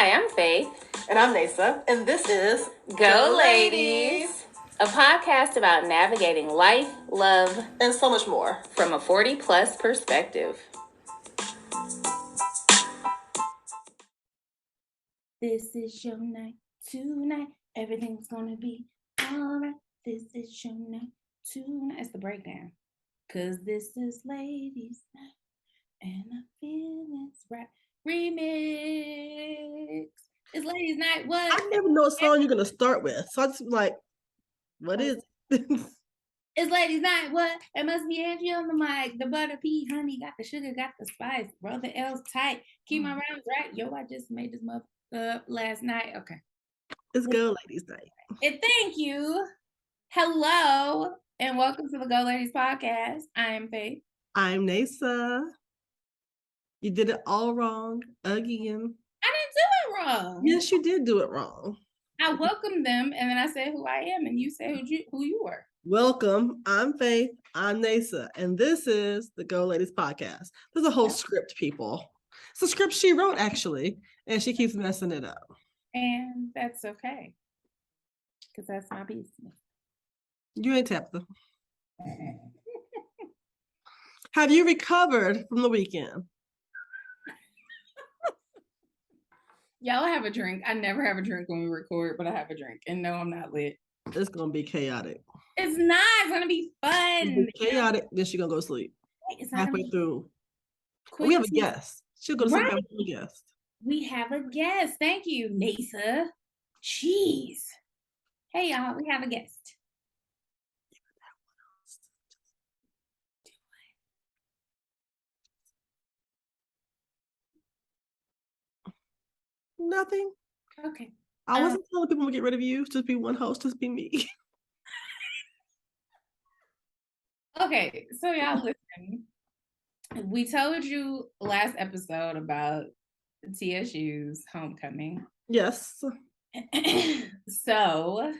Hi, I'm Faith. And I'm Neysa. And this is Go Ladies, a podcast about navigating life, love, and so much more from a 40-plus perspective. This is your night tonight. Everything's gonna be alright. This is your night tonight. It's the breakdown. Cause this is ladies' night. And I feel it's right. Remix. It's ladies' night. What? I never know what song you're gonna start with. So I just like, what is it? It's ladies' night. What? It must be Angie on the mic. The butter pea, honey, got the sugar, got the spice. Brother L's tight. Keep my rounds right. Yo, I just made this mother up last night. Okay. It's Go Ladies' night. And thank you. Hello. And welcome to the Go Ladies podcast. I am Faith. I'm Neysa. You did it all wrong again. I didn't do it wrong. Yes, you did do it wrong. I welcomed them and then I said who I am and you said who you were. Welcome. I'm Faith. I'm Neysa. And this is the Go Ladies podcast. There's a whole script, people. It's a script she wrote, actually, and she keeps messing it up. And that's okay. Because that's my business. You ain't tapped them. Have you recovered from the weekend? Y'all have a drink. I never have a drink when we record, but I have a drink. And no, I'm not lit. It's going to be chaotic. It's not. It's going to be fun. It's chaotic. Then she's going to go to sleep. It's halfway through. We have a guest. She'll go to sleep after a guest. We have a guest. Thank you, Neysa. Jeez. Hey, y'all. We have a guest. Nothing. Okay. I wasn't telling people to get rid of you. Just be one host. Just be me. Okay. So y'all listen. We told you last episode about TSU's homecoming. Yes. So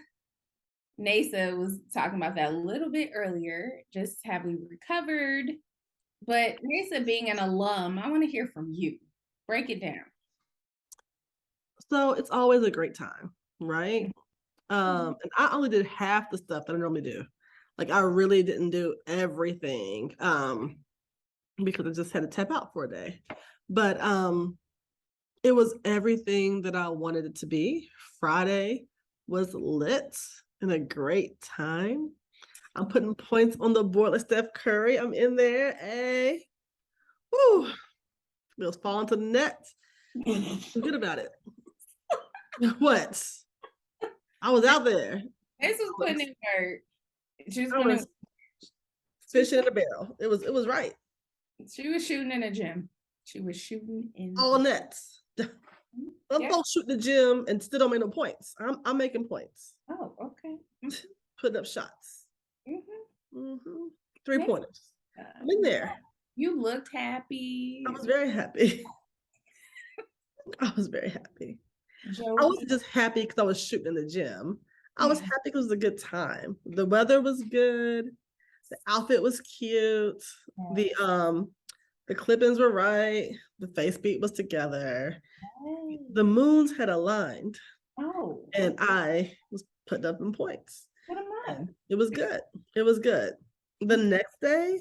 Neysa was talking about that a little bit earlier. Just have we recovered? But Neysa being an alum, I want to hear from you. Break it down. So it's always a great time, right? And I only did half the stuff that I normally do. Like I really didn't do everything because I just had to tap out for a day. But it was everything that I wanted it to be. Friday was lit and a great time. I'm putting points on the board like Steph Curry. I'm in there. Hey. Woo. It was falling to the net. I'm good about it. What? I was out there. This was putting in work. I was fishing in a barrel. It was right. She was shooting in a gym. She was shooting in all nets. I'm folks shooting the gym and still don't make no points. I'm making points. Oh, okay. Putting up shots. 3-pointers. I'm in there. You looked happy. I was very happy. I was very happy. I wasn't just happy because I was shooting in the gym. I was happy because it was a good time. The weather was good. The outfit was cute. The clip-ins were right. The face beat was together. The moons had aligned. And I was putting up in points. It was good. It was good. The next day,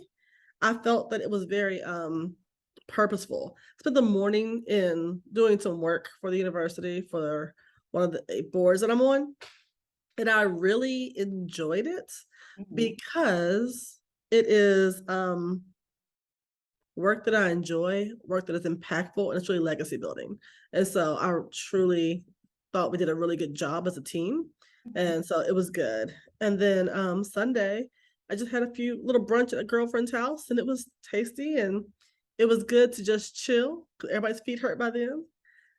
I felt that it was very purposeful. Spent the morning in doing some work for the university for one of the boards that I'm on. And I really enjoyed it because it is work that I enjoy, work that is impactful, and it's really legacy building. And so I truly thought we did a really good job as a team. And so it was good. And then Sunday, I just had a few little brunch at a girlfriend's house and it was tasty and it was good to just chill because everybody's feet hurt by then.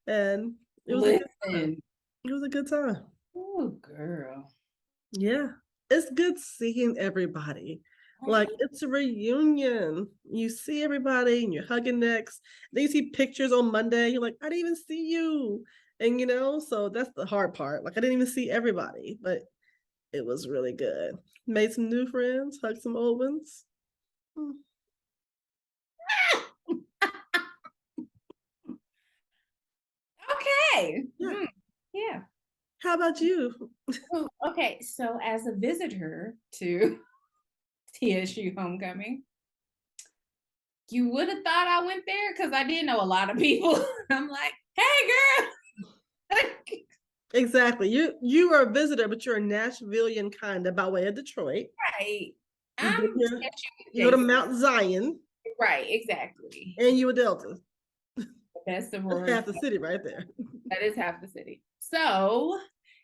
And it was a good time. It was a good time. Oh, girl. Yeah. It's good seeing everybody. Like it's a reunion. You see everybody and you're hugging necks. Then you see pictures on Monday. You're like, I didn't even see you. And so that's the hard part. Like I didn't even see everybody, but it was really good. Made some new friends, hugged some old ones. okay. Yeah. Yeah. How about you? Okay, so as a visitor to TSU homecoming, you would have thought I went there because I did know a lot of people. I'm like, hey girl. Exactly. You are a visitor, but you're a Nashvilleian kind of by way of Detroit. Right. You've I'm been here. You go to adjacent. Mount Zion, Right, exactly. and you a Delta. The best of That's Rory. half the city right there. That is half the city. So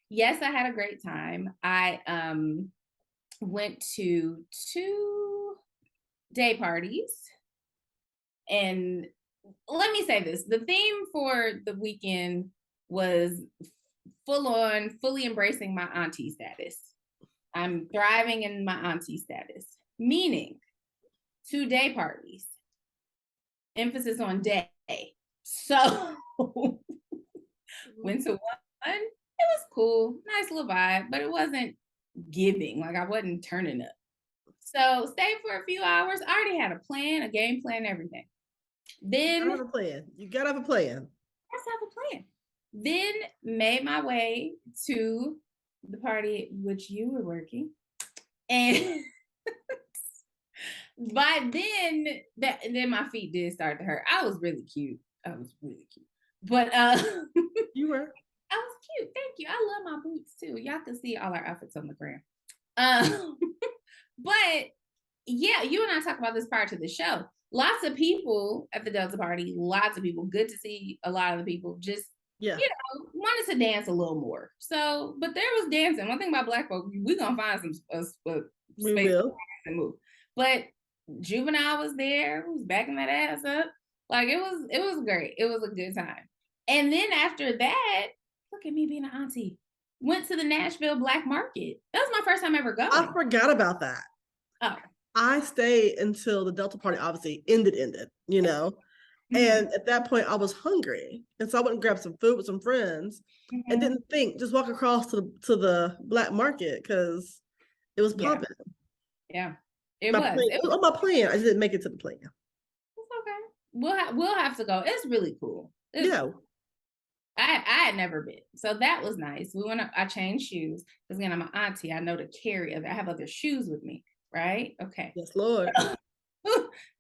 yes, I had a great time. I went to 2 day parties. And let me say this, the theme for the weekend was full on, fully embracing my auntie status. I'm thriving in my auntie status, meaning 2 day parties, emphasis on day. So went to one, it was cool, nice little vibe, but it wasn't giving, like I wasn't turning up. So stayed for a few hours. I already had a plan, a game plan, everything. Then You gotta have a plan. You gotta have a plan. let's have a plan. Then made my way to the party which you were working. And by then my feet did start to hurt. I was really cute. I was really cute. But You were. I was cute. Thank you. I love my boots too. Y'all can see all our outfits on the gram. But yeah, you and I talked about this prior to the show. Lots of people at the Delta party, lots of people. Good to see a lot of the people just, Yeah. you know, wanted to dance a little more. So, but there was dancing. One thing about Black folk, we're gonna find some We space will. to move. But Juvenile was there, was backing that ass up. Like it was great. It was a good time. And then after that, look at me being an auntie. Went to the Nashville Black Market. That was my first time ever going. I forgot about that. Oh. I stayed until the Delta party obviously ended, you know. And at that point, I was hungry. And so I went and grabbed some food with some friends and didn't think, just walk across to the black market because it was popping. Yeah, it My was. plan, it was on my plan. I just didn't make it to the plan. It's okay. We'll have to go. It's really cool. Yeah. Cool. I had never been, so that was nice. We went up. I changed shoes because again, I'm an auntie. I know to carry other. I have other shoes with me, right? Okay. Yes, Lord.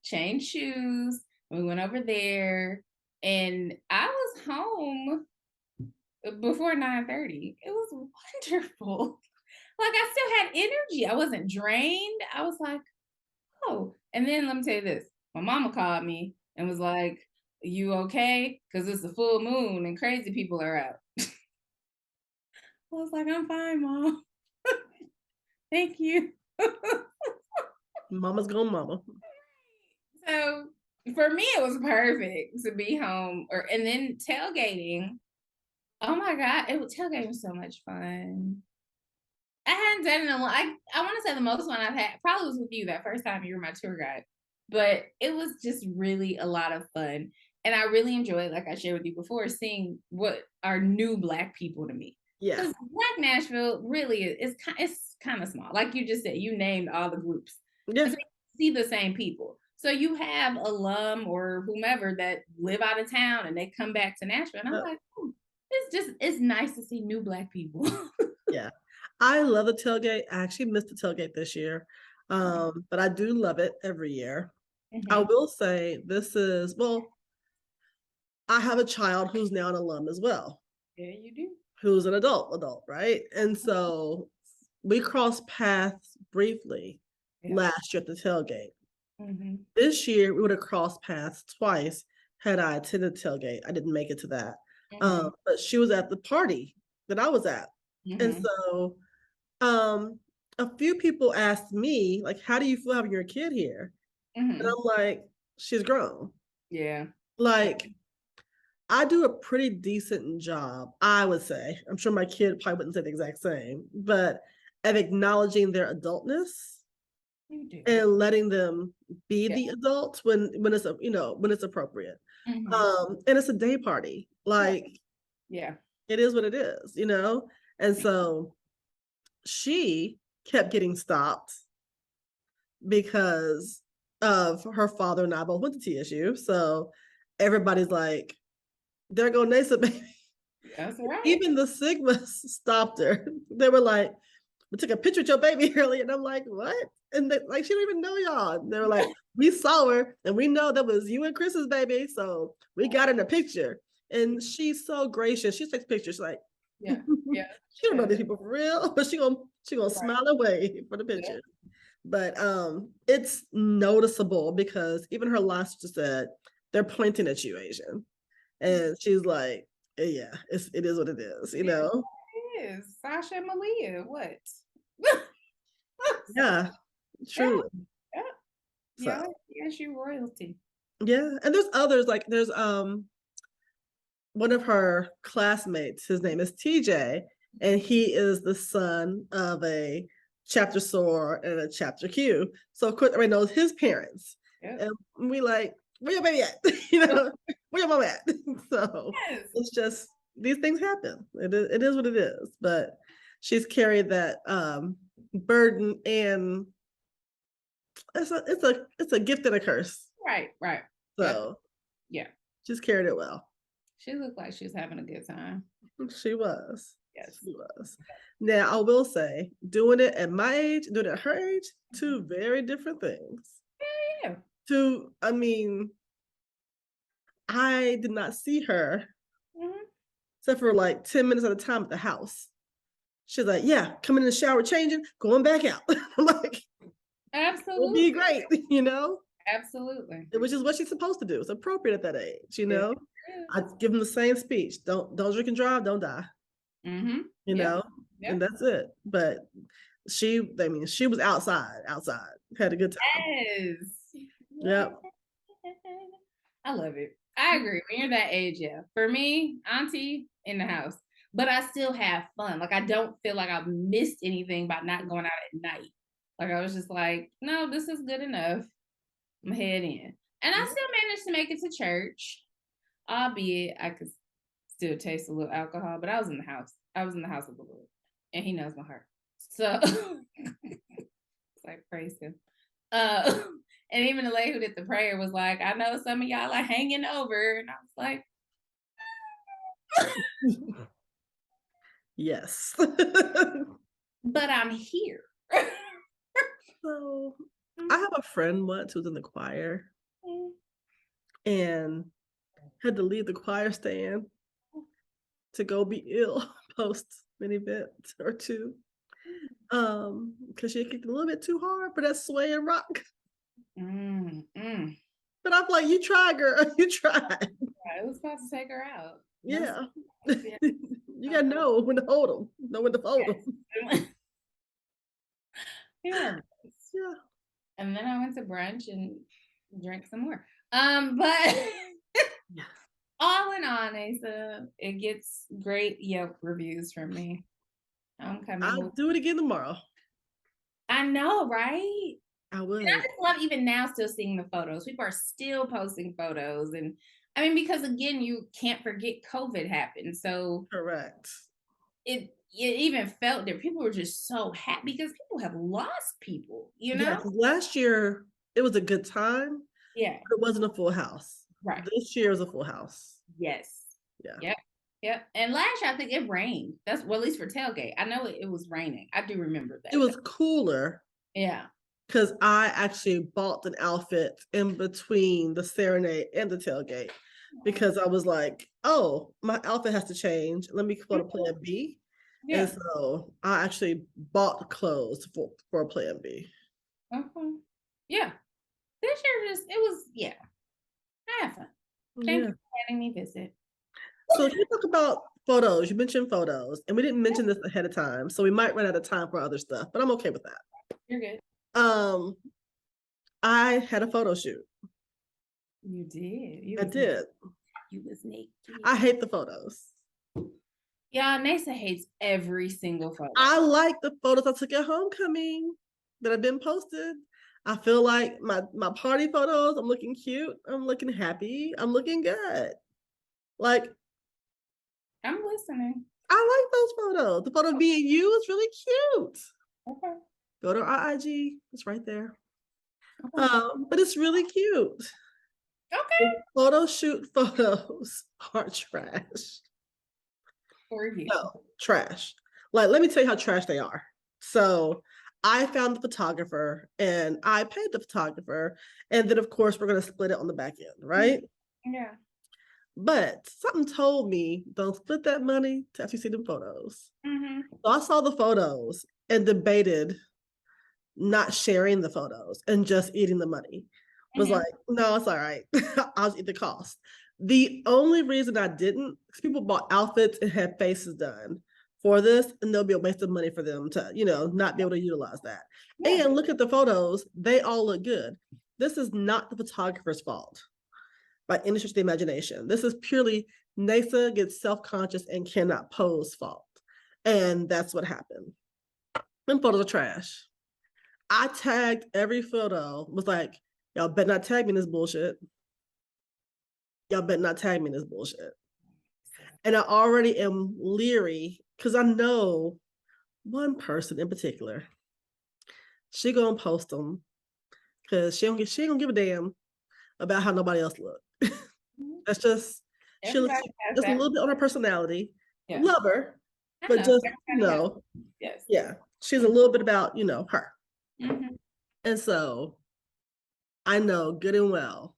Changed shoes. We went over there, and I was home before 9:30. It was wonderful. Like I still had energy. I wasn't drained. I was like, oh. And then let me tell you this. My mama called me and was like, you okay? Because it's a full moon and crazy people are out. I was like, I'm fine, Mom. Thank you. Mama's gone, mama. So for me, it was perfect to be home and then tailgating. Oh my God, tailgating was so much fun. I hadn't done it in a long. I want to say the most fun I've had probably was with you that first time you were my tour guide, but it was just really a lot of fun, and I really enjoyed, like I shared with you before, seeing what are new Black people to me. Yeah, because Black Nashville really is it's kind of small. Like you just said, you named all the groups. Yeah, so you see the same people. So you have alum or whomever that live out of town and they come back to Nashville, and I'm like, it's nice to see new Black people. Yeah. I love the tailgate. I actually missed the tailgate this year. But I do love it every year. I will say this is, well, I have a child who's now an alum as well. Yeah, you do. Who's an adult, right? And so we crossed paths briefly last year at the tailgate. This year we would have crossed paths twice had I attended tailgate. I didn't make it to that. But she was at the party that I was at. And so a few people asked me, like, how do you feel having your kid here? And I'm like, she's grown. Yeah. Like, I do a pretty decent job, I would say. I'm sure my kid probably wouldn't say the exact same, but of acknowledging their adultness and letting them be the adults when it's when it's appropriate. And it's a day party. Like, yeah, it is what it is, And so she kept getting stopped because of her father and I both went to TSU. So everybody's like, there go Neysa, baby. That's right. Even the Sigmas stopped her. They were like, we took a picture with your baby earlier. And I'm like, what? And they, like, she don't even know y'all. And they were like, we saw her and we know that was you and Chris's baby. So we got in a picture. And she's so gracious. She takes pictures like, yeah. She don't know these people for real, but she gonna Right. smile away for the picture. But it's noticeable because even her last sister said they're pointing at you, Asian. And she's like, yeah, it is what it is, you know? It is. Sasha and Malia, what? Yeah, truly. Yeah. So. Yeah, she royalty. Yeah. And there's others, like there's one of her classmates, his name is TJ, and he is the son of a chapter SOAR and a chapter Q. So of course everybody knows his parents. And we like, where your baby at? You know, where your mom at? So it's just, these things happen. It is what it is. But she's carried that burden, and it's a gift and a curse. Right. So yeah, she's carried it well. She looked like she was having a good time. She was. Yes. She was. Now I will say, doing it at my age, doing it at her age, two very different things. Yeah. I mean, I did not see her except for like 10 minutes at a time at the house. She's like, yeah, coming in the shower, changing, going back out. I'm like, absolutely. It'll be great, you know? Absolutely. Which is what she's supposed to do. It's appropriate at that age, you know? I give them the same speech. Don't drink and drive, don't die. You know? And that's it. But she was outside, had a good time. Yes. Yep. I love it. I agree. When you're that age, yeah. For me, auntie in the house, but I still have fun. Like I don't feel like I've missed anything by not going out at night. Like I was just like, no, this is good enough. I'm head in, and I still managed to make it to church, albeit I could still taste a little alcohol. But I was in the house. I was in the house of the Lord, and He knows my heart. So it's like praise Him. And even the lady who did the prayer was like, I know some of y'all are hanging over. And I was like, yes. but I'm here. So I have a friend once who was in the choir and had to leave the choir stand to go be ill post an event or two. Because she kicked a little bit too hard for that sway and rock. But I'm like, you tried, girl. You tried. Yeah, it was about to take her out. Yeah. You gotta know when to hold them, know when to fold them. Yeah. And then I went to brunch and drank some more. But all in all, Neysa, it gets great Yelp reviews from me. I'll do it again tomorrow. I know, right? I would. And I just love even now still seeing the photos. People are still posting photos. And I mean, because again, you can't forget COVID happened. So correct. It even felt that people were just so happy because people have lost people, you know? Yeah, last year it was a good time. Yeah. But it wasn't a full house. Right. This year was a full house. Yes. Yeah. Yep. And last year I think it rained. That's at least for tailgate. I know it was raining. I do remember that. It was cooler. Yeah. Because I actually bought an outfit in between the serenade and the tailgate because I was like, oh, my outfit has to change. Let me go to plan B. Yeah. And so I actually bought clothes for a plan B. Yeah. This year I had fun. Thank you for letting me visit. So you talk about photos. You mentioned photos, and we didn't mention this ahead of time, so we might run out of time for other stuff, but I'm okay with that. You're good. I had a photo shoot. You did. I did. You was naked. I hate the photos. Yeah, Neysa hates every single photo. I like the photos I took at homecoming that have been posted. I feel like my party photos, I'm looking cute. I'm looking happy. I'm looking good. Like, I'm listening. I like those photos. The photo of me and you is really cute. Okay. Go to our IG. It's right there. Okay. But it's really cute. Okay. The photo shoot photos are trash. For you. No, trash. Like, let me tell you how trash they are. So I found the photographer and I paid the photographer. And then, of course, we're going to split it on the back end, right? Yeah. But something told me, don't split that money till after you see the photos. Mm-hmm. So I saw the photos and debated not sharing the photos and just eating the money. Was like, no, it's all right. I'll just eat the cost. The only reason I didn't, because people bought outfits and had faces done for this, and there'll be a waste of money for them to, not be able to utilize that. Yeah. And look at the photos, they all look good. This is not the photographer's fault by any stretch of the imagination. This is purely Neysa gets self-conscious and cannot pose fault. And that's what happened. Them photos are trash. I tagged every photo, was like, y'all better not tag me in this bullshit. Y'all better not tag me in this bullshit. And I already am leery because I know one person in particular. She gonna post them because she ain't gonna give a damn about how nobody else look. That's just she looks just a little bit on her personality. Yeah. Love her, but just yes, yeah, she's a little bit about her. Mm-hmm. And so I know good and well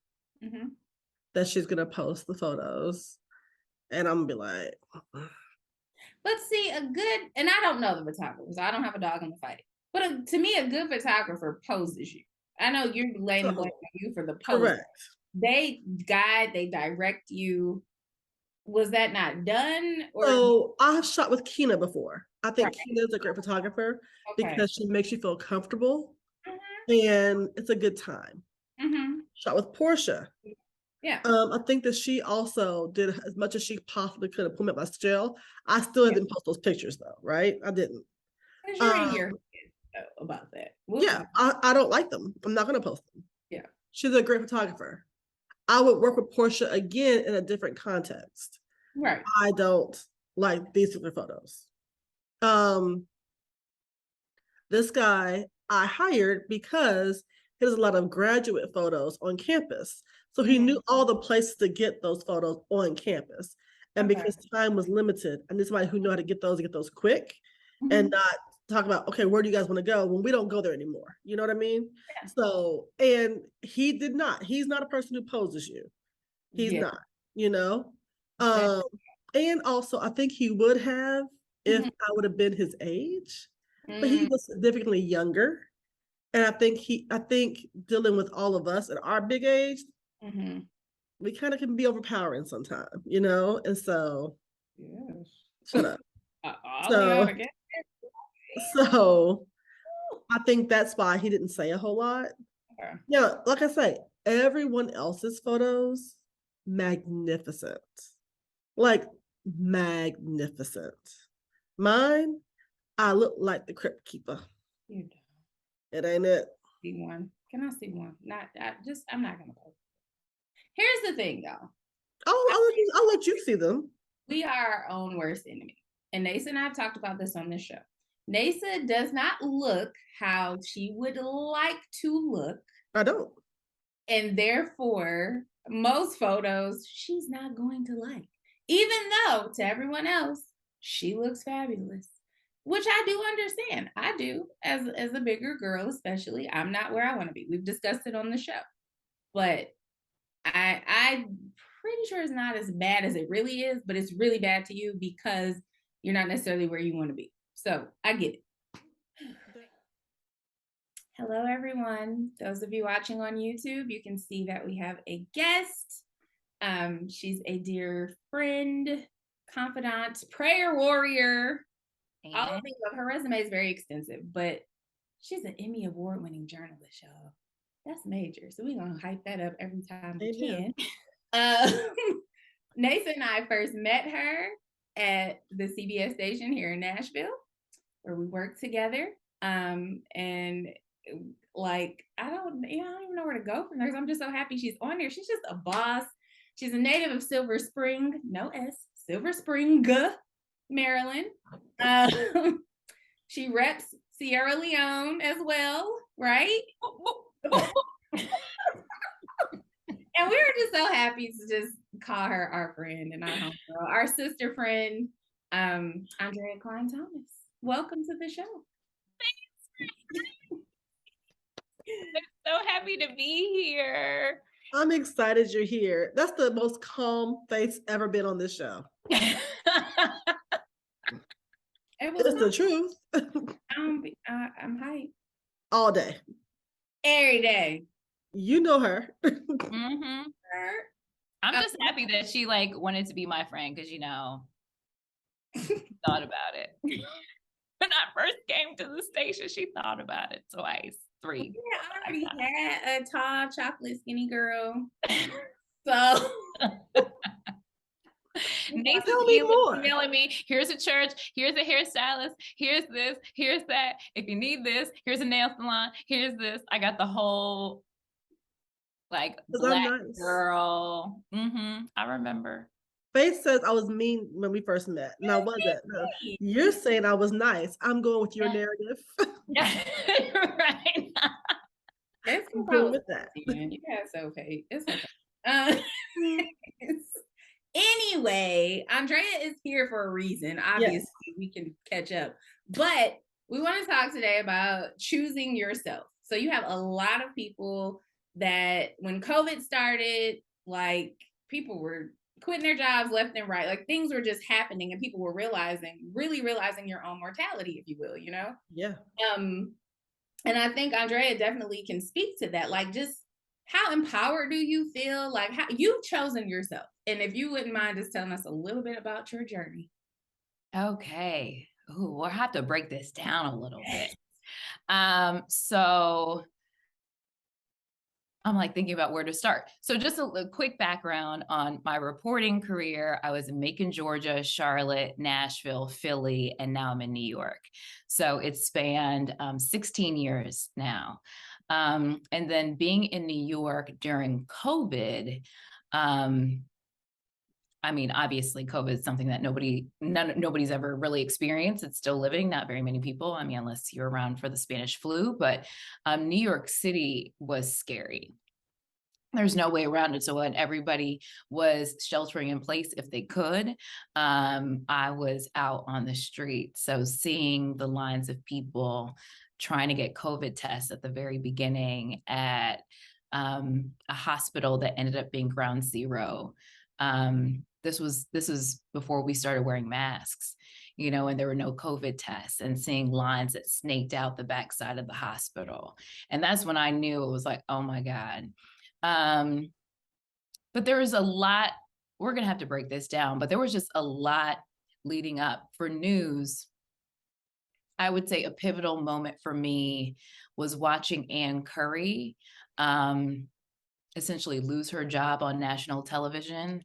that she's gonna post the photos, and I'm gonna be like, but see, and I don't know the photographer, so I don't have a dog in the fight. But to me, a good photographer poses you. I know you're laying the blame on you for the pose. Correct. They guide, they direct you. Was that not done? So I've shot with Kina before. I think Kina's a great photographer because she makes you feel comfortable and it's a good time. Shot with Portia. Yeah. I think that she also did as much as she possibly could have put me up my jail. I still didn't post those pictures though, right? I didn't. Because you're in your head about that. I don't like them. I'm not gonna post them. Yeah. She's a great photographer. I would work with Portia again in a different context. Right. I don't like these particular photos. This guy I hired because he has a lot of graduate photos on campus. So he knew all the places to get those photos on campus. And because time was limited, I need somebody who knew how to get those quick and not talk about, okay, where do you guys want to go when we don't go there anymore? You know what I mean? Yeah. So, and he did not. He's not a person who poses you. He's not, and also I think he would have if I would have been his age, but he was significantly younger. And I think dealing with all of us at our big age, we kind of can be overpowering sometimes, and so shut up. So I think that's why he didn't say a whole lot. Yeah, like I say, everyone else's photos, magnificent. Like magnificent. Mine, I look like the crypt keeper. You don't. It ain't it. See one. Can I see one? I'm not gonna post. Here's the thing, y'all. I'll let you see them. We are our own worst enemy. And Neysa and I have talked about this on this show. Neysa does not look how she would like to look. I don't. And therefore, most photos she's not going to like. Even though to everyone else, she looks fabulous. Which I do understand. I do, as a bigger girl, especially. I'm not where I want to be. We've discussed it on the show. But I'm pretty sure it's not as bad as it really is, but it's really bad to you because you're not necessarily where you want to be. So I get it. Hello, everyone. Those of you watching on YouTube, you can see that we have a guest. She's a dear friend, confidant, prayer warrior. All of these. Her resume is very extensive, but she's an Emmy Award-winning journalist, y'all. That's major. So we're gonna hype that up every time we can. Neysa and I first met her at the CBS station here in Nashville, where we worked together. And like I don't even know where to go from there. I'm just so happy she's on here. She's just a boss. She's a native of Silver Spring, no S, Silver Spring, Maryland. She reps Sierra Leone as well, right? And we were just so happy to just call her our friend and our homegirl, our sister friend. Aundrea Cline-Thomas. Welcome to the show. I'm so happy to be here. I'm excited you're here. That's the most calm face ever been on this show. It's the truth. I'm hyped. All day. Every day. You know her. Mm-hmm. I'm just happy that she like wanted to be my friend because thought about it. When I first came to the station, she thought about it twice, 3. Yeah, I already had a tall, chocolate, skinny girl. So Neysa's emailing me, here's a church, here's a hairstylist, here's this, here's that. If you need this, here's a nail salon, here's this. I got the whole like black girl. I remember. Faith says I was mean when we first met. And I wasn't. No. You're saying I was nice. I'm going with your narrative. Yeah. Right. That's cool with that. Yeah, it's okay. It's okay. Anyway, Aundrea is here for a reason. Obviously, we can catch up. But we want to talk today about choosing yourself. So you have a lot of people that when COVID started, like people were quitting their jobs left and right. Like things were just happening and people were really realizing your own mortality, if you will, Yeah. And I think Aundrea definitely can speak to that. Like just how empowered do you feel? Like how you've chosen yourself. And if you wouldn't mind just telling us a little bit about your journey. Okay. Ooh, we'll have to break this down a little bit. So I'm like thinking about where to start. So just a quick background on my reporting career. I was in Macon, Georgia, Charlotte, Nashville, Philly, and now I'm in New York. So it spanned 16 years now. And then being in New York during COVID, I mean, obviously COVID is something that nobody's ever really experienced. It's still living, not very many people. I mean, unless you're around for the Spanish flu, but New York City was scary. There's no way around it. So when everybody was sheltering in place, if they could, I was out on the street. So seeing the lines of people trying to get COVID tests at the very beginning at a hospital that ended up being ground zero. This was before we started wearing masks, and there were no COVID tests, and seeing lines that snaked out the backside of the hospital. And that's when I knew it was like, oh my God. But there was a lot, we're going to have to break this down, but there was just a lot leading up. For news, I would say a pivotal moment for me was watching Ann Curry, essentially lose her job on national television.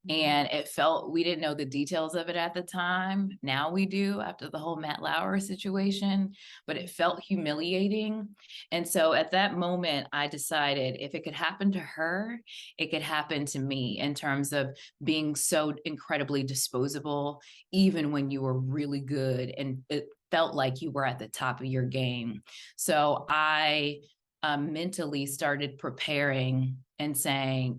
And it felt, we didn't know the details of it at the time. Now we do after the whole Matt Lauer situation, but it felt humiliating. And so at that moment, I decided if it could happen to her, it could happen to me in terms of being so incredibly disposable, even when you were really good and it felt like you were at the top of your game. So I mentally started preparing and saying,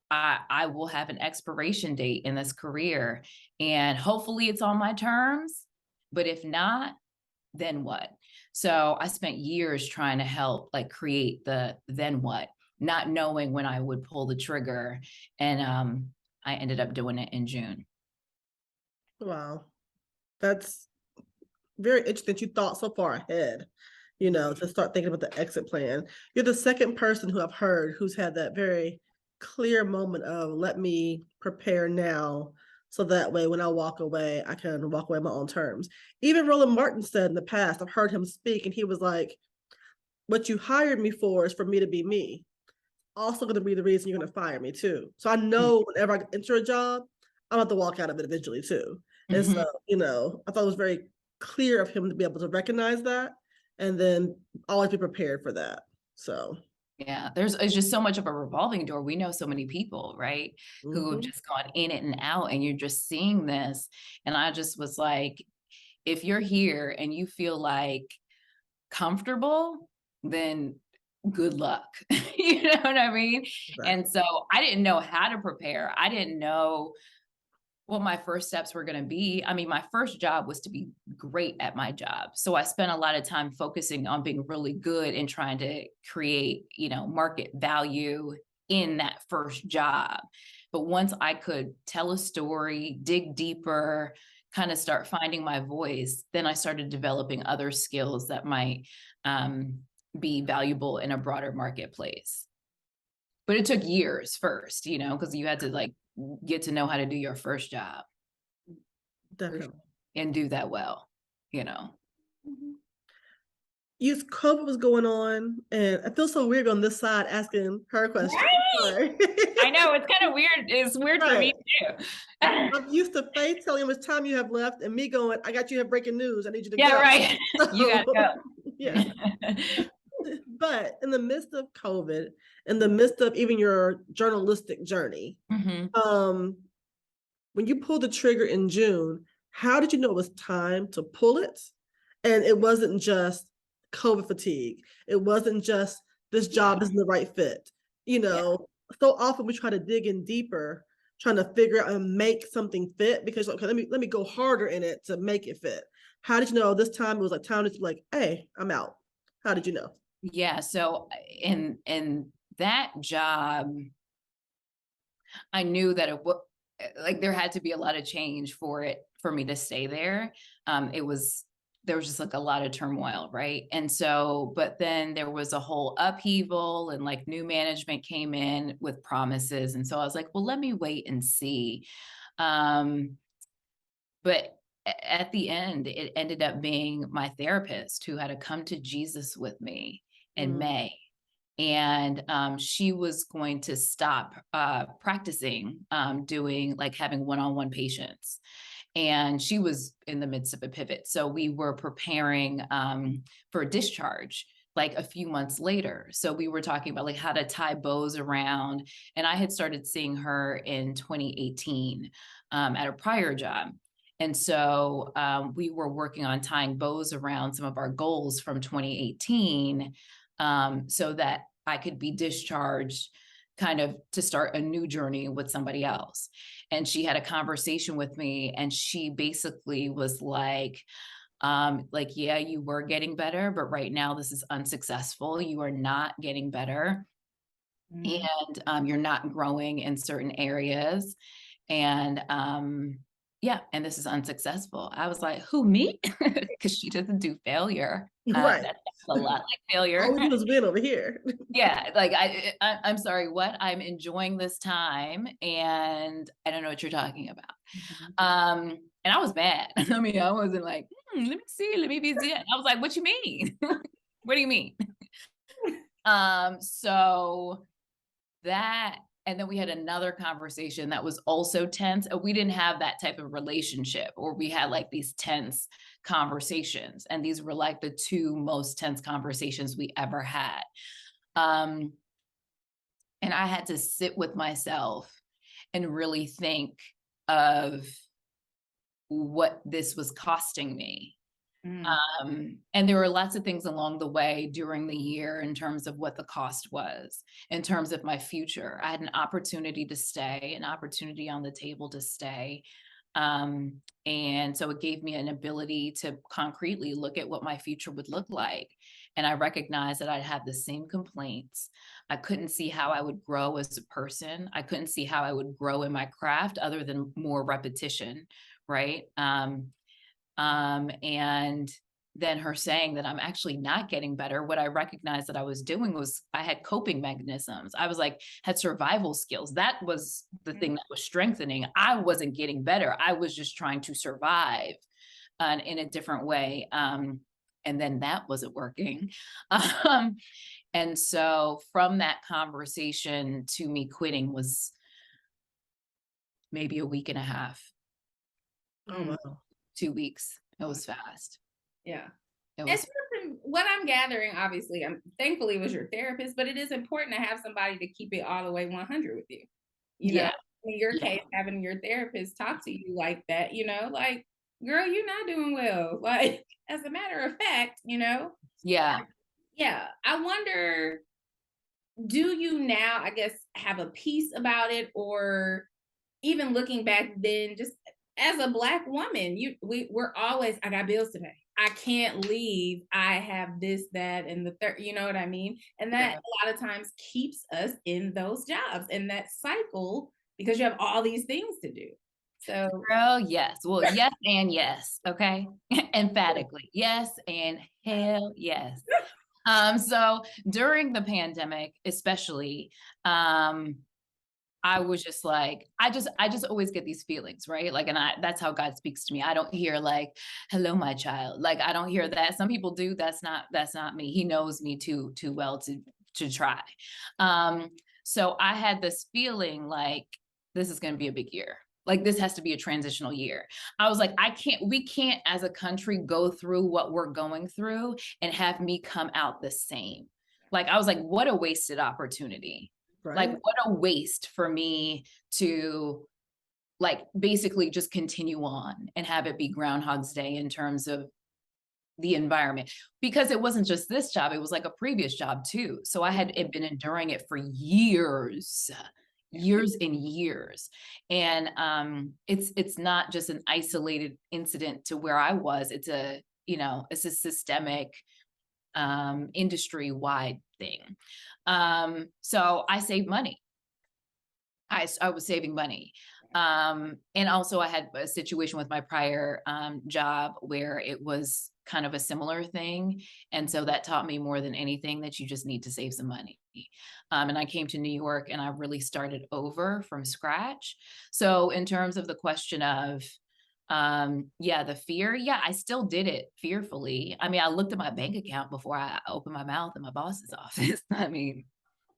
I will have an expiration date in this career and hopefully it's on my terms, but if not, then what? So I spent years trying to help create the then what, not knowing when I would pull the trigger. And I ended up doing it in June. Wow. That's very interesting that you thought so far ahead, to start thinking about the exit plan. You're the second person who I've heard who's had that very clear moment of let me prepare now so that way when I walk away, I can walk away on my own terms. Even Roland Martin said in the past, I've heard him speak and he was like, what you hired me for is for me to be me. Also going to be the reason you're going to fire me too. So I know whenever I enter a job, I'm going to have to walk out of it eventually too. And so, I thought it was very clear of him to be able to recognize that and then always be prepared for that. So yeah, it's just so much of a revolving door. We know so many people, right, who have just gone in it and out, and you're just seeing this. And I just was like, if you're here and you feel like comfortable, then good luck. You know what I mean? Right. And so I didn't know how to prepare. I didn't know what my first steps were going to be. I mean, my first job was to be great at my job. So I spent a lot of time focusing on being really good and trying to create, market value in that first job. But once I could tell a story, dig deeper, kind of start finding my voice, then I started developing other skills that might be valuable in a broader marketplace. But it took years first, because you had to like get to know how to do your first job. Definitely. And do that well, Yes, COVID was going on, and I feel so weird on this side asking her questions. Right? I know, it's kind of weird. It's weird for me too. I'm used to Faith telling him it's time you have left, and me going, I got you have breaking news. I need you to go. Yeah, right. You gotta go. Yeah. But in the midst of COVID, in the midst of even your journalistic journey, when you pulled the trigger in June, how did you know it was time to pull it? And it wasn't just COVID fatigue. It wasn't just this job isn't the right fit. So often we try to dig in deeper, trying to figure out and make something fit because okay, let me go harder in it to make it fit. How did you know this time it was like time to like, hey, I'm out? How did you know? Yeah. So in that job, I knew that it was like there had to be a lot of change for me to stay there. There was just like a lot of turmoil, right? And so, but then there was a whole upheaval and like new management came in with promises. And so I was like, well, let me wait and see. But at the end, it ended up being my therapist who had to come to Jesus with me in May. And she was going to stop practicing doing like having one-on-one patients. And she was in the midst of a pivot. So we were preparing for discharge like a few months later. So we were talking about like how to tie bows around. And I had started seeing her in 2018 at a prior job. And so we were working on tying bows around some of our goals from 2018 so that I could be discharged kind of to start a new journey with somebody else. And she had a conversation with me and she basically was like, yeah, you were getting better, but right now this is unsuccessful. You are not getting better. And you're not growing in certain areas. And yeah, and this is unsuccessful. I was like, who, me? Because she doesn't do failure. Right. That's a lot like failure. All we do is win over here. Yeah, like I'm sorry, what? I'm enjoying this time and I don't know what you're talking about. And I was mad. I mean, I wasn't like, let me see, let me be zen. I was like, what you mean? What do you mean? So that, and then we had another conversation that was also tense. We didn't have that type of relationship, or we had like these tense conversations. And these were like the two most tense conversations we ever had. And I had to sit with myself and really think of what this was costing me. And there were lots of things along the way during the year in terms of what the cost was, in terms of my future. I had an opportunity to stay, an opportunity on the table to stay. And so it gave me an ability to concretely look at what my future would look like. And I recognized that I'd have the same complaints. I couldn't see how I would grow as a person. I couldn't see how I would grow in my craft other than more repetition, right? And then her saying that I'm actually not getting better. What I recognized that I was doing was I had coping mechanisms. I was like, had survival skills. That was the thing that was strengthening. I wasn't getting better. I was just trying to survive in a different way. And then that wasn't working. And so from that conversation to me quitting was maybe a week and a half. Oh, wow. 2 weeks. It was fast. Yeah. It's what I'm gathering, obviously, thankfully it was your therapist, but it is important to have somebody to keep it all the way 100 with you. You know, in your case, having your therapist talk to you like that, like, girl, you're not doing well. Like, as a matter of fact, Yeah. I wonder, do you now, I guess, have a peace about it, or even looking back then, just as a Black woman, we're always, I got bills to pay. I can't leave. I have this, that, and the third, you know what I mean? And that a lot of times keeps us in those jobs and that cycle because you have all these things to do. So, girl, yes. Well, yes and yes. Okay. Emphatically. Yes and hell yes. So during the pandemic, especially, I was just like, I just always get these feelings, right? Like, and that's how God speaks to me. I don't hear like, hello, my child. Like, I don't hear that. Some people do. That's not me. He knows me too well to try. So I had this feeling like this is going to be a big year. Like, this has to be a transitional year. I was like, we can't as a country go through what we're going through and have me come out the same. Like, I was like, what a wasted opportunity. Right. Like, what a waste for me to like basically just continue on and have it be Groundhog's Day in terms of the environment, because it wasn't just this job, it was like a previous job too. So I had been enduring it for years and years. And it's not just an isolated incident to where I was. It's a systemic industry-wide thing. So I saved money. I was saving money. And also I had a situation with my prior job where it was kind of a similar thing. And so that taught me more than anything that you just need to save some money. And I came to New York and I really started over from scratch. So in terms of the question of, the fear, I still did it fearfully. I mean, I looked at my bank account before I opened my mouth in my boss's office. I mean,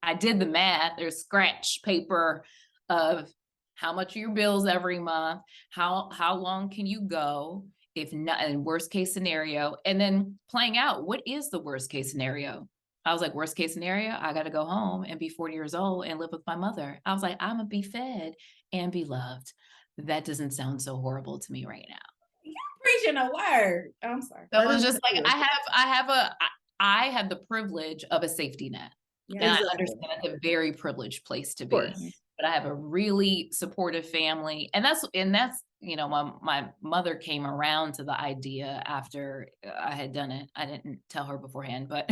I did the math. There's scratch paper of how much are your bills every month, how long can you go if not, in worst case scenario, and then playing out what is the worst case scenario. I was like, worst case scenario, I got to go home and be 40 years old and live with my mother. I was like, I'm gonna be fed and be loved. That doesn't sound so horrible to me right now. You're preaching a word. I'm sorry. So it was just like, I have the privilege of a safety net. Yeah. And Exactly. I understand it's a very privileged place to be, but I have a really supportive family. And that's, my mother came around to the idea after I had done it. I didn't tell her beforehand, but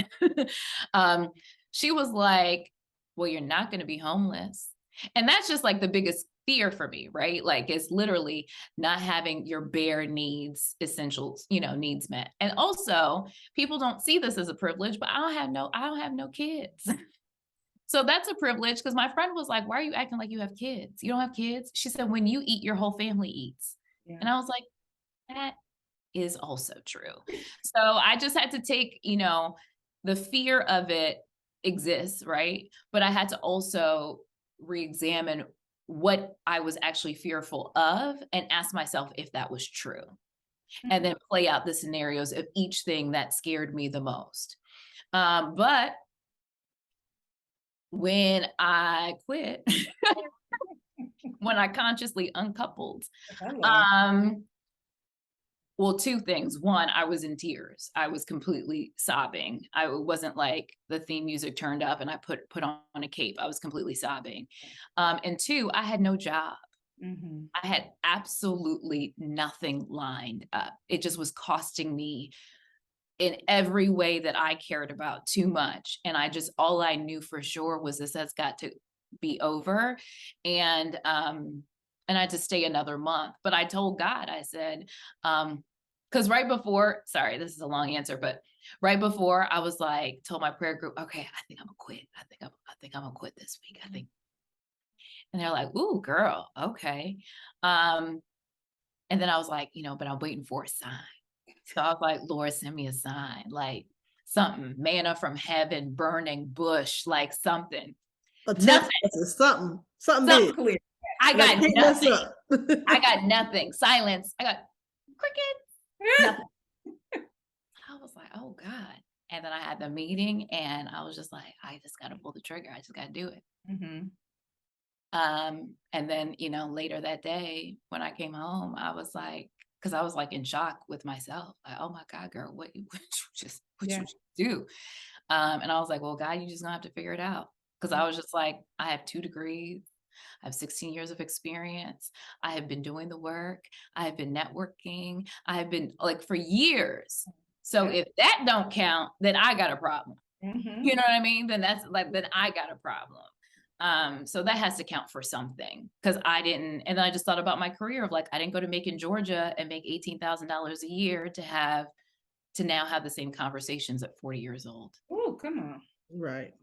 she was like, well, you're not going to be homeless. And that's just like the biggest fear for me, right? Like, it's literally not having your bare needs, essentials, needs met. And also people don't see this as a privilege, but I don't have no kids. So that's a privilege, because my friend was like, why are you acting like you have kids? You don't have kids? She said, when you eat, your whole family eats. Yeah. And I was like, that is also true. So I just had to take, the fear of it exists, right? But I had to also re-examine what I was actually fearful of and ask myself if that was true. Mm-hmm. And then play out the scenarios of each thing that scared me the most. But when I quit, when I consciously uncoupled, well, two things. One, I was in tears. I was completely sobbing. I wasn't like the theme music turned up and I put on a cape. I was completely sobbing. And two, I had no job. Mm-hmm. I had absolutely nothing lined up. It just was costing me in every way that I cared about too much. And all I knew for sure was this has got to be over. And I had to stay another month. But I told God, I said, because right before, sorry, this is a long answer, but right before I was like, told my prayer group, okay, I think I'm gonna quit. I think I'm gonna quit this week. I think. And they're like, ooh, girl, okay. And then I was like, but I'm waiting for a sign. So I was like, Lord, send me a sign, like something, manna from heaven, burning bush, like something. Nothing. Something big. I got nothing. I got nothing. Silence. I got crickets. Nothing. I was like, oh God. And then I had the meeting and I was just like, I just got to pull the trigger. I just got to do it. Mm-hmm. And then, later that day when I came home, I was like, because I was like in shock with myself, like, oh my God, girl, what you just do? And I was like, well, God, you just gonna have to figure it out. Because I was just like, I have 2 degrees. I have 16 years of experience. I have been doing the work. I have been networking. I have been like for years. So if that don't count, then I got a problem. You know what I mean? Then that's like, then I got a problem. So that has to count for something, because I didn't, and then I just thought about my career of like, I didn't go to Macon, Georgia and make $18,000 a year to now have the same conversations at 40 years old. Oh, come on. Right.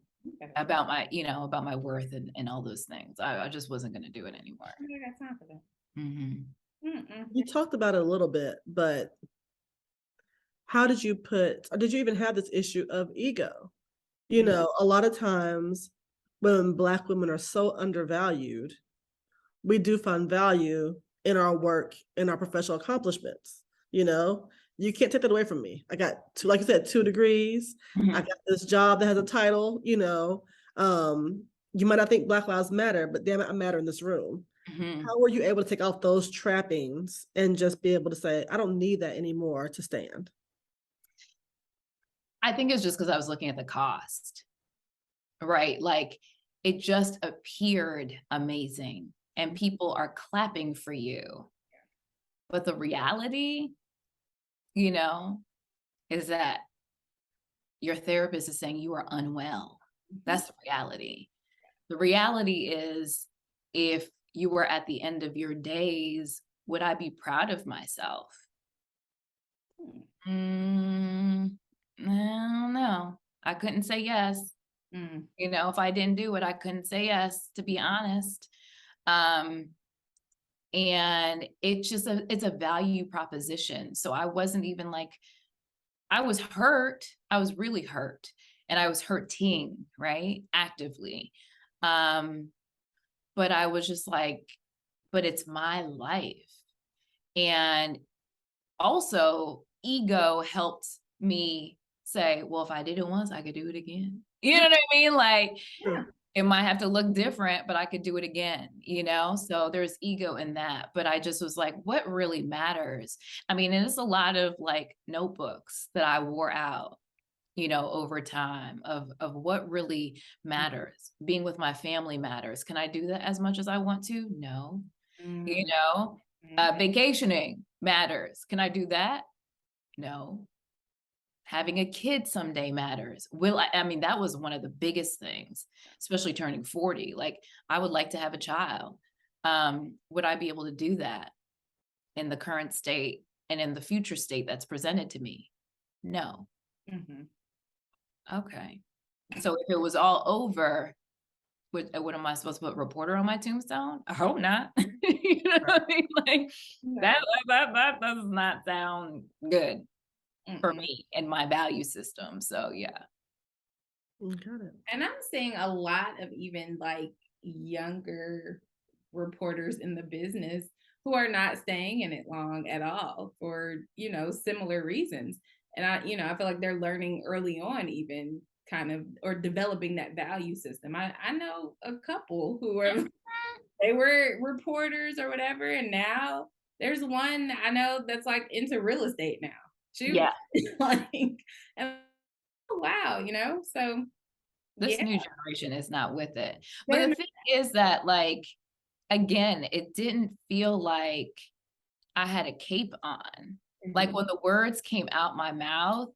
About my, about my worth and all those things. I just wasn't going to do it anymore. I got time for that. You talked about it a little bit, but how did you did you even have this issue of ego? You know, a lot of times when Black women are so undervalued, we do find value in our work, in our professional accomplishments. You know, you can't take that away from me. I got two, like you said, 2 degrees. I got this job that has a title, you know. You might not think Black Lives Matter, but damn it, I matter in this room. How were you able to take off those trappings and just be able to say, I don't need that anymore to stand? I think it's just because I was looking at the cost, right? Like it just appeared amazing and people are clapping for you. But the reality, is that your therapist is saying you are unwell. That's the reality. The reality is, if you were at the end of your days, would I be proud of myself? I don't know. I couldn't say yes. If I didn't do it, I couldn't say yes, to be honest. And it's a value proposition. So I wasn't even like, I was hurt. I was really hurt. And I was hurting, right? Actively. But I was just like, but it's my life. And also ego helped me say, well, if I did it once, I could do it again. You know what I mean? Like, it might have to look different, but I could do it again, So there's ego in that. But I just was like, what really matters? I mean, and it's a lot of like notebooks that I wore out, over time of what really matters. Being with my family matters. Can I do that as much as I want to? No. Vacationing matters. Can I do that? No. Having a kid someday matters. I mean, that was one of the biggest things, especially turning 40. Like, I would like to have a child. Would I be able to do that in the current state and in the future state that's presented to me? No. Okay. So if it was all over, what am I supposed to put, reporter on my tombstone? I hope not. You know what I mean? Like, that does not sound good for me and my value system. So yeah. Got it. And I'm seeing a lot of even like younger reporters in the business who are not staying in it long at all for, similar reasons. And I feel like they're learning early on, even kind of, or developing that value system. I know a couple who they were reporters or whatever. And now there's one I know that's like into real estate now. Like, and, oh, wow, so this new generation is not with it. But the thing is that, like, again, it didn't feel like I had a cape on. Like when the words came out my mouth,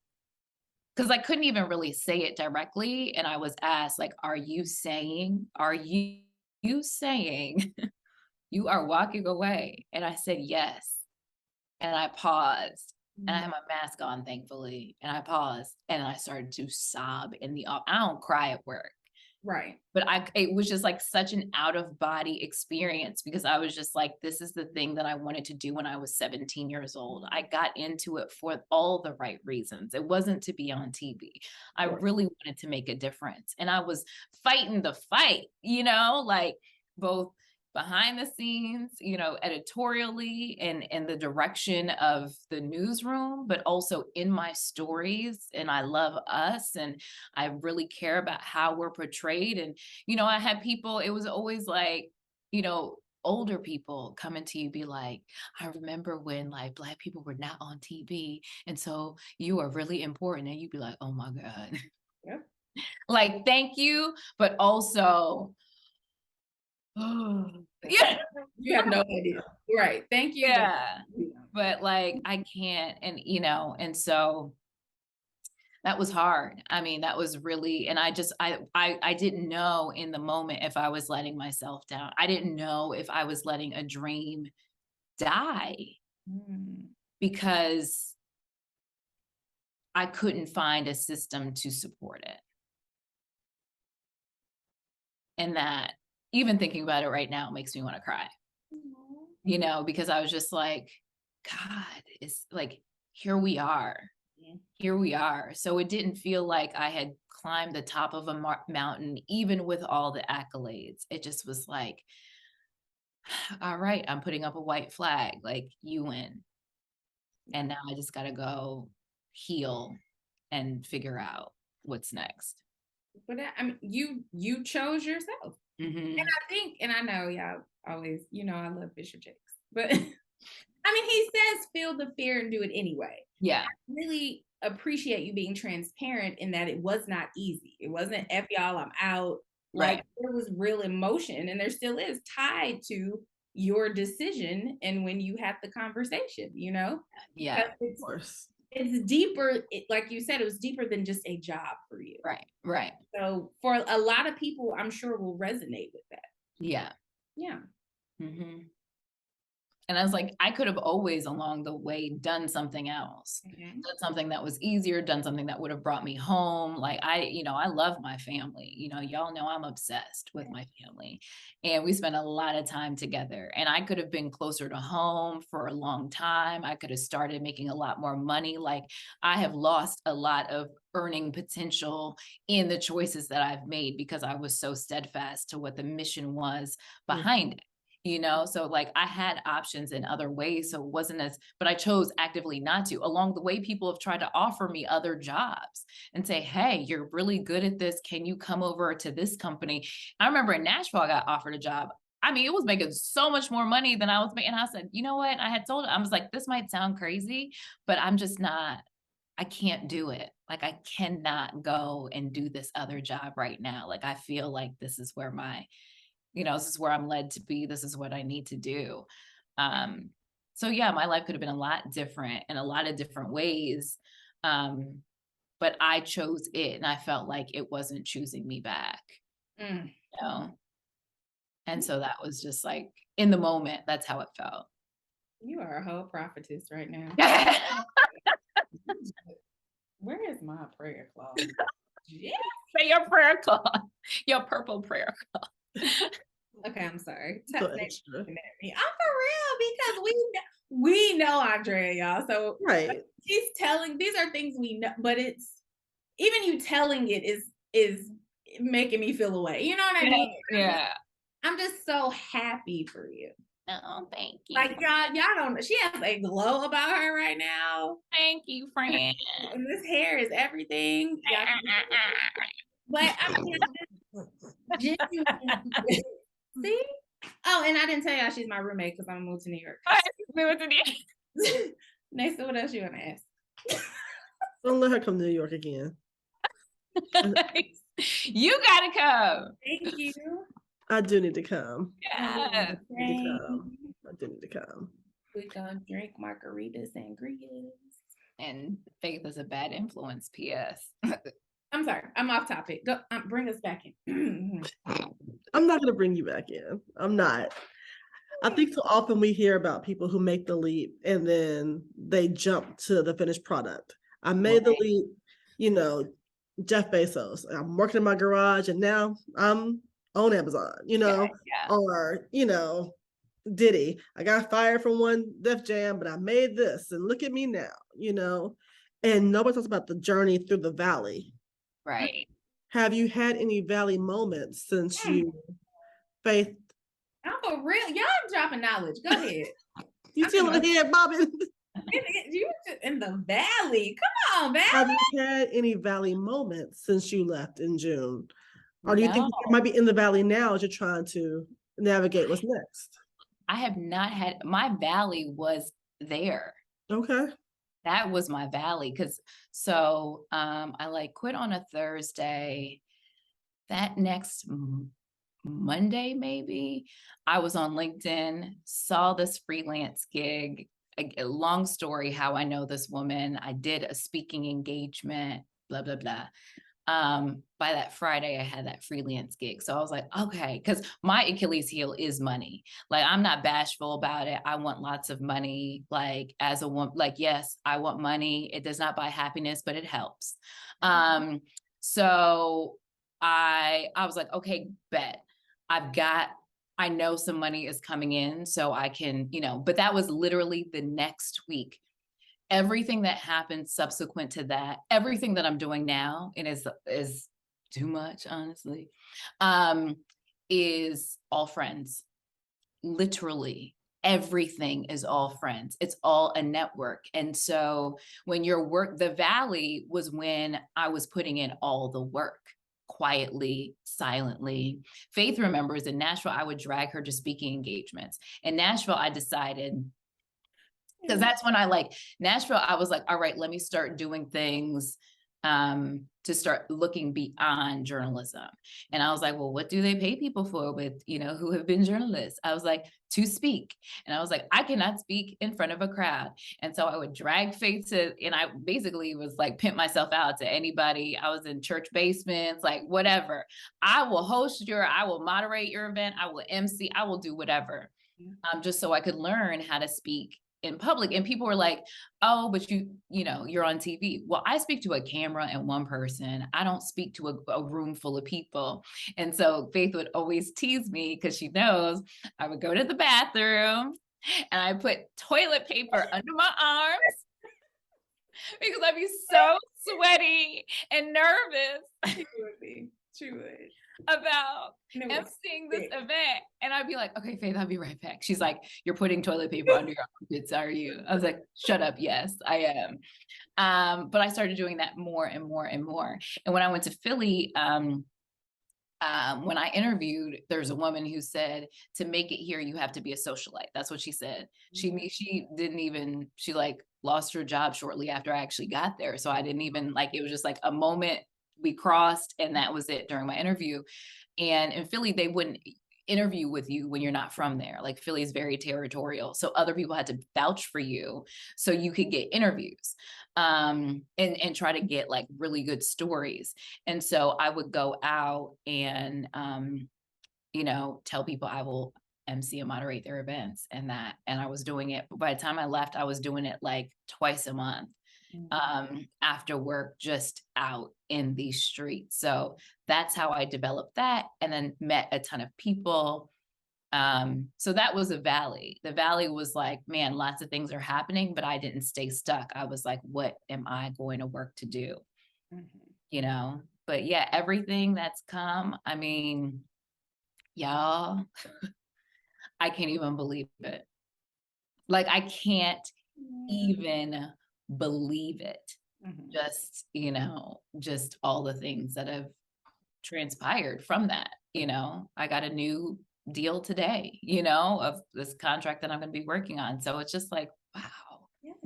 because I couldn't even really say it directly. And I was asked, like, are you saying you are walking away? And I said, yes. And I paused. And I had my mask on, thankfully. And I paused and I started to sob I don't cry at work. Right. But it was just like such an out of body experience, because I was just like, this is the thing that I wanted to do when I was 17 years old. I got into it for all the right reasons. It wasn't to be on TV. I really wanted to make a difference. And I was fighting the fight, like both behind the scenes, editorially and in the direction of the newsroom, but also in my stories. And I love us and I really care about how we're portrayed. And, I had people, it was always like, older people coming to you be like, I remember when like Black people were not on TV. And so you are really important. And you'd be like, oh my God. Yeah. Like, thank you. But also, Yeah. You have no idea. Right. Thank you. Yeah. But like, I can't, and and so that was hard. I mean, that was really, and I didn't know in the moment if I was letting myself down. I didn't know if I was letting a dream die because I couldn't find a system to support it. And that, even thinking about it right now, makes me want to cry, because I was just like, God, it's like, here we are. Here we are. So it didn't feel like I had climbed the top of a mountain, even with all the accolades. It just was like, all right, I'm putting up a white flag, like, you win. And now I just got to go heal and figure out what's next. But I mean, you chose yourself. And I think, and I know y'all always, I love Bishop Jakes, but I mean, he says, feel the fear and do it anyway. Yeah. I really appreciate you being transparent in that it was not easy. It wasn't F y'all, I'm out. Like, there was real emotion, and there still is, tied to your decision and when you had the conversation, Yeah, of course. It's deeper. Like you said, it was deeper than just a job for you. Right. So for a lot of people, I'm sure will resonate with that. Yeah. Yeah. And I was like, I could have always along the way done something else, done something that was easier, done something that would have brought me home. Like I love my family. Y'all know I'm obsessed with my family, and we spend a lot of time together, and I could have been closer to home for a long time. I could have started making a lot more money. Like, I have lost a lot of earning potential in the choices that I've made because I was so steadfast to what the mission was behind it. So like, I had options in other ways. So it wasn't but I chose actively not to. Along the way, people have tried to offer me other jobs and say, hey, you're really good at this. Can you come over to this company? I remember in Nashville, I got offered a job. I mean, it was making so much more money than I was making. I said, you know what? I had told it, I was like, this might sound crazy, but I'm just not, I can't do it. Like, I cannot go and do this other job right now. Like, I feel like this is where this is where I'm led to be. This is what I need to do. So yeah, my life could have been a lot different in a lot of different ways. But I chose it, and I felt like it wasn't choosing me back. And so that was just like, in the moment, that's how it felt. You are a whole prophetess right now. Where is my prayer cloth? Say your prayer cloth. Your purple prayer cloth. Okay, I'm sorry. I'm for real, because we know Aundrea, y'all. So she's telling, these are things we know, but it's, even you telling it is making me feel away. You know what I mean? Yeah. I'm just so happy for you. Oh, thank you. Like, y'all don't know. She has a glow about her right now. Thank you, friend. And this hair is everything. But I mean, see? Oh, and I didn't tell y'all she's my roommate because I'm moved to New York. Neysa, what else you want to ask? Don't let her come to New York again. You gotta come. Thank you. I do need to come. Yeah. I do need to come. We're gonna drink margaritas and sangrias. And Faith is a bad influence, P.S. I'm sorry, I'm off topic. Go, bring us back in. I'm not going to bring you back in. I'm not. I think so often we hear about people who make the leap and then they jump to the finished product. I made the leap, Jeff Bezos. I'm working in my garage and now I'm on Amazon, or, Diddy. I got fired from one Def Jam, but I made this and look at me now, and nobody talks about the journey through the valley. Right. Have you had any valley moments since you, Faith? I'm for real. Y'all dropping knowledge. Go ahead. You feeling ahead, Bobby? You in the valley. Come on, valley. Have you had any valley moments since you left in June? Or do you think you might be in the valley now as you're trying to navigate what's next? I have not had, my valley was there. Okay. That was my valley. I quit on a Thursday. That next Monday, maybe, I was on LinkedIn, saw this freelance gig. A long story how I know this woman. I did a speaking engagement, blah, blah, blah. By that Friday, I had that freelance gig. So I was like, okay, because my Achilles heel is money. Like, I'm not bashful about it. I want lots of money. Like, as a woman, like, yes, I want money. It does not buy happiness, but it helps. So I was like, okay, bet. I know some money is coming in, so I can, but that was literally the next week. Everything that happened subsequent to that, everything that I'm doing now, and is too much, honestly, is all friends. Literally everything is all friends. It's all a network. And so when the valley was when I was putting in all the work quietly, silently. Faith remembers in Nashville, I would drag her to speaking engagements. In Nashville, I decided, because that's when Nashville, I was like, all right, let me start doing things to start looking beyond journalism. And I was like, well, what do they pay people for with, who have been journalists? I was like, to speak. And I was like, I cannot speak in front of a crowd. And so I would drag Faith and I basically was like, pimp myself out to anybody. I was in church basements, like whatever. I will moderate your event. I will MC, I will do whatever. Just so I could learn how to speak in public. And people were like, oh, but you're on TV. Well, I speak to a camera and one person. I don't speak to a room full of people. And so Faith would always tease me because she knows I would go to the bathroom and I put toilet paper under my arms because I'd be so sweaty and nervous. She would. About emceeing this event. And I'd be like, okay, Faith, I'll be right back. She's like, you're putting toilet paper under your armpits, are you? I was like, shut up. Yes, I am. But I started doing that more and more and more. And when I went to Philly, when I interviewed, there's a woman who said, to make it here, you have to be a socialite. That's what she said. She lost her job shortly after I actually got there. So I didn't even it was just like a moment we crossed, and that was it during my interview. And in Philly, they wouldn't interview with you when you're not from there. Like, Philly is very territorial. So other people had to vouch for you so you could get interviews, and try to get really good stories. And so I would go out and, tell people I will MC and moderate their events and I was doing it. But by the time I left, I was doing it twice a month. After work, just out in these streets. So that's how I developed that, and then met a ton of people. So that was a valley. The valley was like, man, lots of things are happening, but I didn't stay stuck. I was like, what am I going to work to do? But yeah, everything that's come, I mean, y'all, I can't even believe it. I can't even believe it. Just just all the things that have transpired from that. I got a new deal today, of this contract that I'm going to be working on. So it's just like, wow. Yes.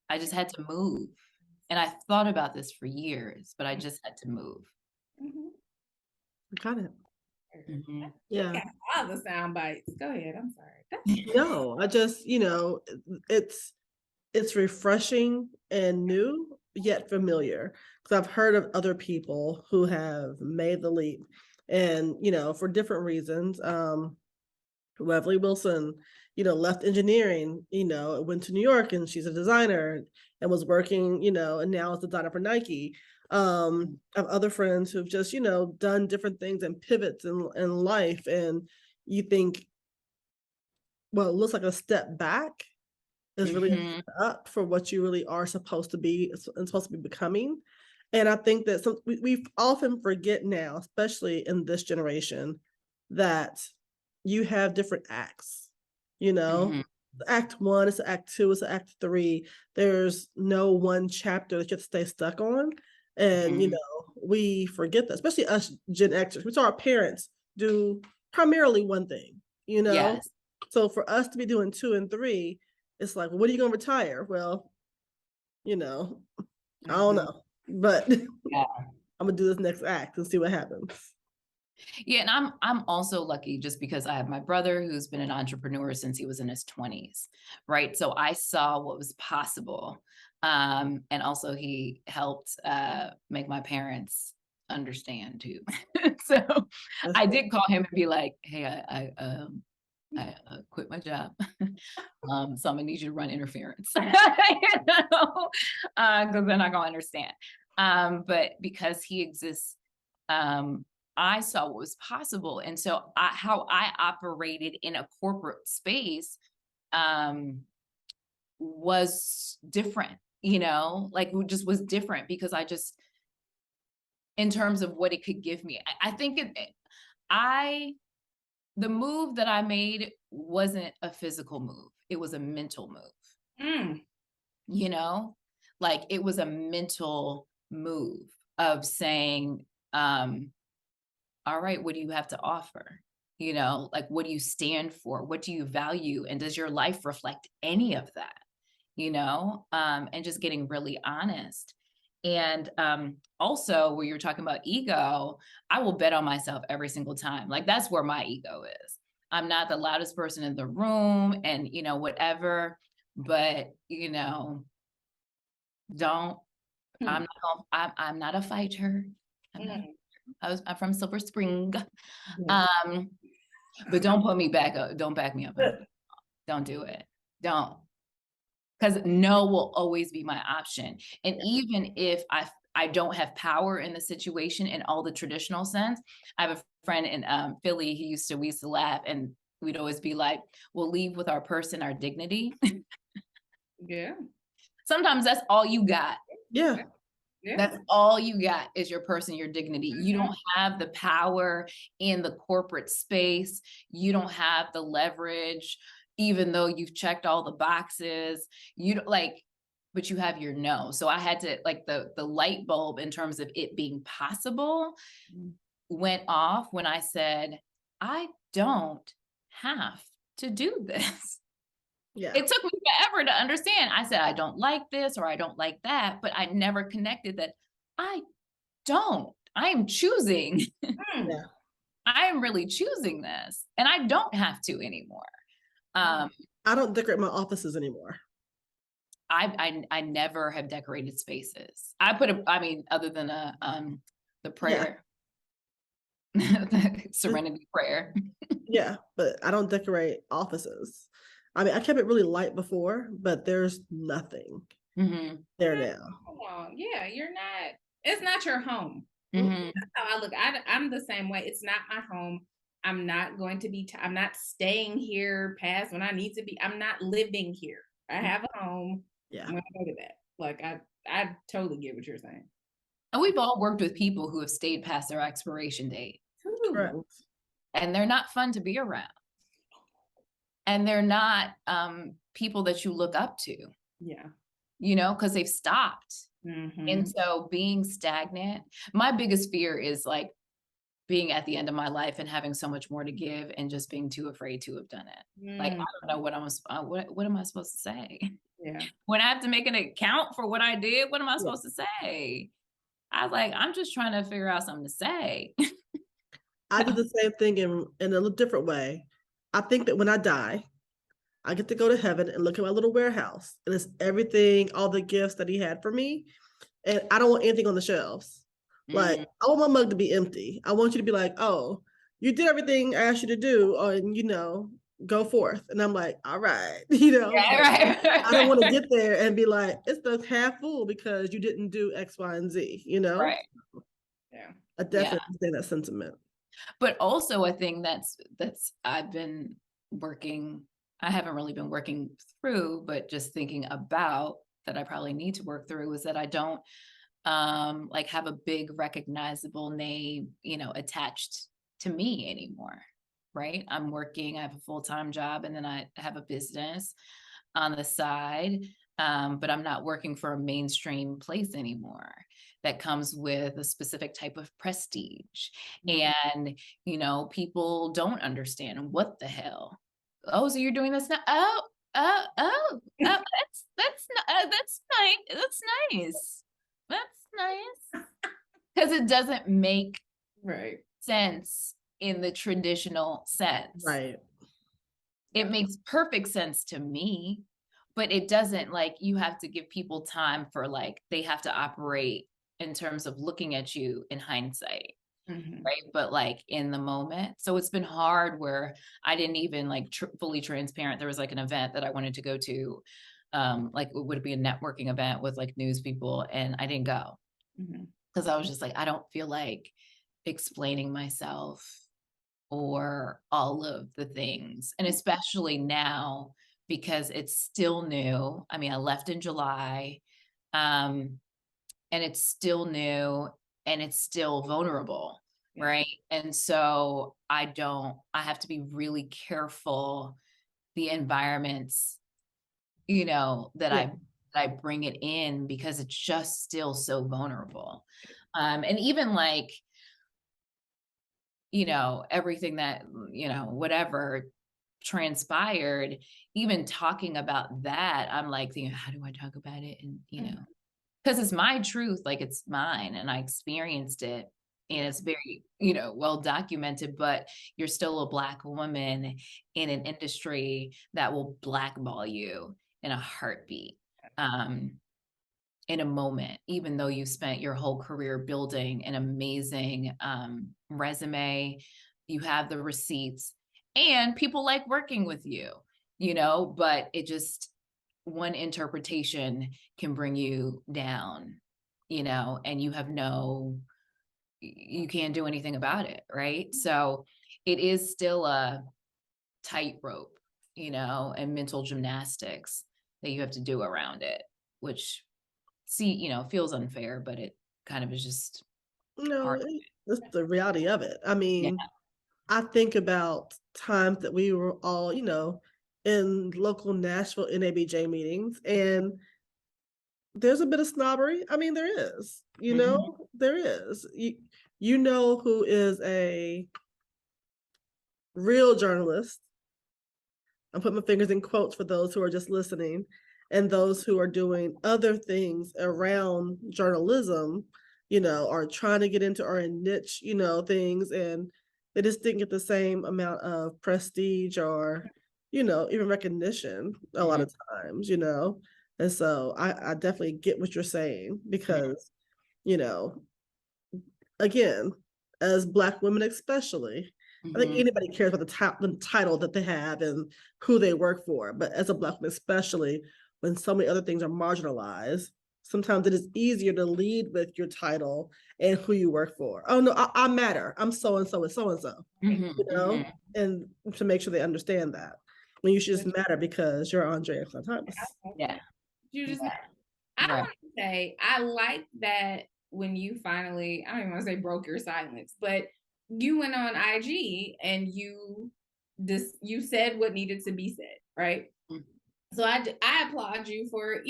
I just had to move. And I thought about this for years, but I just had to move. Got it. Yeah. All the sound bites. Go ahead. I'm sorry. No, I just, it's refreshing and new, yet familiar. Because I've heard of other people who have made the leap and, for different reasons. Wesley Wilson, left engineering, went to New York, and she's a designer and was working, and now is a designer for Nike. I have other friends who've just, done different things and pivots in life. And you think, well, it looks like a step back is really up for what you really are supposed to be and supposed to be becoming. And I think that we often forget now, especially in this generation, that you have different acts, Act 1, it's Act 2, it's Act 3. There's no one chapter that you have to stay stuck on. And, we forget that, especially us Gen Xers. We saw our parents do primarily one thing, Yes. So for us to be doing 2 and 3, it's like, well, when are you going to retire? Well, I don't know, but I'm going to do this next act and see what happens. Yeah, and I'm also lucky just because I have my brother who's been an entrepreneur since he was in his 20s, right? So I saw what was possible. And also he helped make my parents understand too. So That's I cool. did call him and be like, hey, I quit my job. So I'm gonna need you to run interference, you know, because they're not gonna understand. But because he exists, I saw what was possible. And so how I operated in a corporate space was different, you know, like it just was different because I just, in terms of what it could give me, I think the move that I made wasn't a physical move. It was a mental move, you know, like it was a mental move of saying, all right, what do you have to offer? You know, like, what do you stand for? What do you value? And does your life reflect any of that? You know, and just getting really honest. And also, where you're talking about ego, I will bet on myself every single time. Like, that's where my ego is. I'm not the loudest person in the room and, you know, whatever, but, you know, don't, I'm not a fighter. I'm from Silver Spring. But don't put me back up. Don't back me up. Don't do it. Don't. Because no will always be my option. And even if I don't have power in the situation in all the traditional sense, I have a friend in Philly, we used to laugh and we'd always be like, we'll leave with our purse and our dignity. Yeah. Sometimes that's all you got. Yeah. Yeah. That's all you got is your person, your dignity. You don't have the power in the corporate space. You don't have the leverage, even though you've checked all the boxes. You don't like, but you have your no. So I had to like the light bulb in terms of it being possible went off when I said, I don't have to do this. Yeah. It took me forever to understand. I said, I don't like this or I don't like that, but I never connected that I am choosing. Yeah. I am really choosing this and I don't have to anymore. I don't decorate my offices anymore. I never have decorated spaces. Other than the prayer, the serenity prayer. Yeah, but I don't decorate offices. I mean, I kept it really light before, but there's nothing there now. Yeah, you're not, it's not your home. Mm-hmm. That's how I look. I'm the same way. It's not my home. I'm not going to be, I'm not staying here past when I need to be. I'm not living here. I have a home. Yeah. I'm going to go to that. Like, I totally get what you're saying. And we've all worked with people who have stayed past their expiration date. Correct. And they're not fun to be around. And they're not people that you look up to. Yeah. You know, because they've stopped. And so being stagnant, my biggest fear is like being at the end of my life and having so much more to give and just being too afraid to have done it. Like, I don't know what what am I supposed to say? Yeah. When I have to make an account for what I did, what am I supposed to say? I was like, I'm just trying to figure out something to say. I do the same thing in a little different way. I think that when I die, I get to go to heaven and look at my little warehouse. And it's everything, all the gifts that he had for me. And I don't want anything on the shelves. Like, I want my mug to be empty. I want you to be like, oh, you did everything I asked you to do, and, you know, go forth. And I'm like, all right, you know, right. I don't want to get there and be like, it's the half full because you didn't do X, Y, and Z, you know? Right. Yeah. I definitely understand that sentiment. But also a thing that's I've been working, I haven't really been working through, but just thinking about that I probably need to work through is that I don't like have a big recognizable name, you know, attached to me anymore. Right. I'm working, I have a full-time job and then I have a business on the side. But I'm not working for a mainstream place anymore that comes with a specific type of prestige. And, you know, people don't understand what the hell. Oh, so you're doing this now? That's nice. That's nice. That's nice. Because it doesn't make sense in the traditional sense. Right. It makes perfect sense to me, but it doesn't. Like, you have to give people time for, like, they have to operate in terms of looking at you in hindsight. Right. But like in the moment. So it's been hard where I didn't even like fully transparent. There was like an event that I wanted to go to. Like it would be a networking event with like news people, and I didn't go because I was just like, I don't feel like explaining myself or all of the things. And especially now because it's still new. I mean, I left in July, and it's still new and it's still vulnerable. Right. And so I have to be really careful the environments, that I bring it in, because it's just still so vulnerable. And even like, everything that, whatever transpired, even talking about that, I'm like, how do I talk about it? And, because it's my truth, like it's mine and I experienced it. And it's very, well documented, but you're still a Black woman in an industry that will blackball you in a heartbeat, in a moment, even though you spent your whole career building an amazing resume, you have the receipts, and people like working with you, but it just, one interpretation can bring you down, and you can't do anything about it. Right. So it is still a tightrope, and mental gymnastics that you have to do around it, which feels unfair, but it kind of is just part of it. That's the reality of it. I mean, I think about times that we were all, in local Nashville NABJ meetings, and there's a bit of snobbery. I mean, there is, there is. You know who is a real journalist. I'm putting my fingers in quotes for those who are just listening, and those who are doing other things around journalism, are trying to get into or in niche, things, and they just didn't get the same amount of prestige or, even recognition a lot of times, And so I definitely get what you're saying, because, again, as Black women especially, I think anybody cares about the title that they have and who they work for. But as a Black woman, especially when so many other things are marginalized, sometimes it is easier to lead with your title and who you work for. Oh no, I matter. I'm so and so and so and so. And to make sure they understand that, when you should just matter because you're Aundrea Cline-Thomas. Yeah. You just. I want to say I like that when you finally, I don't even want to say broke your silence, but you went on IG and you said what needed to be said, right? So I applaud you for,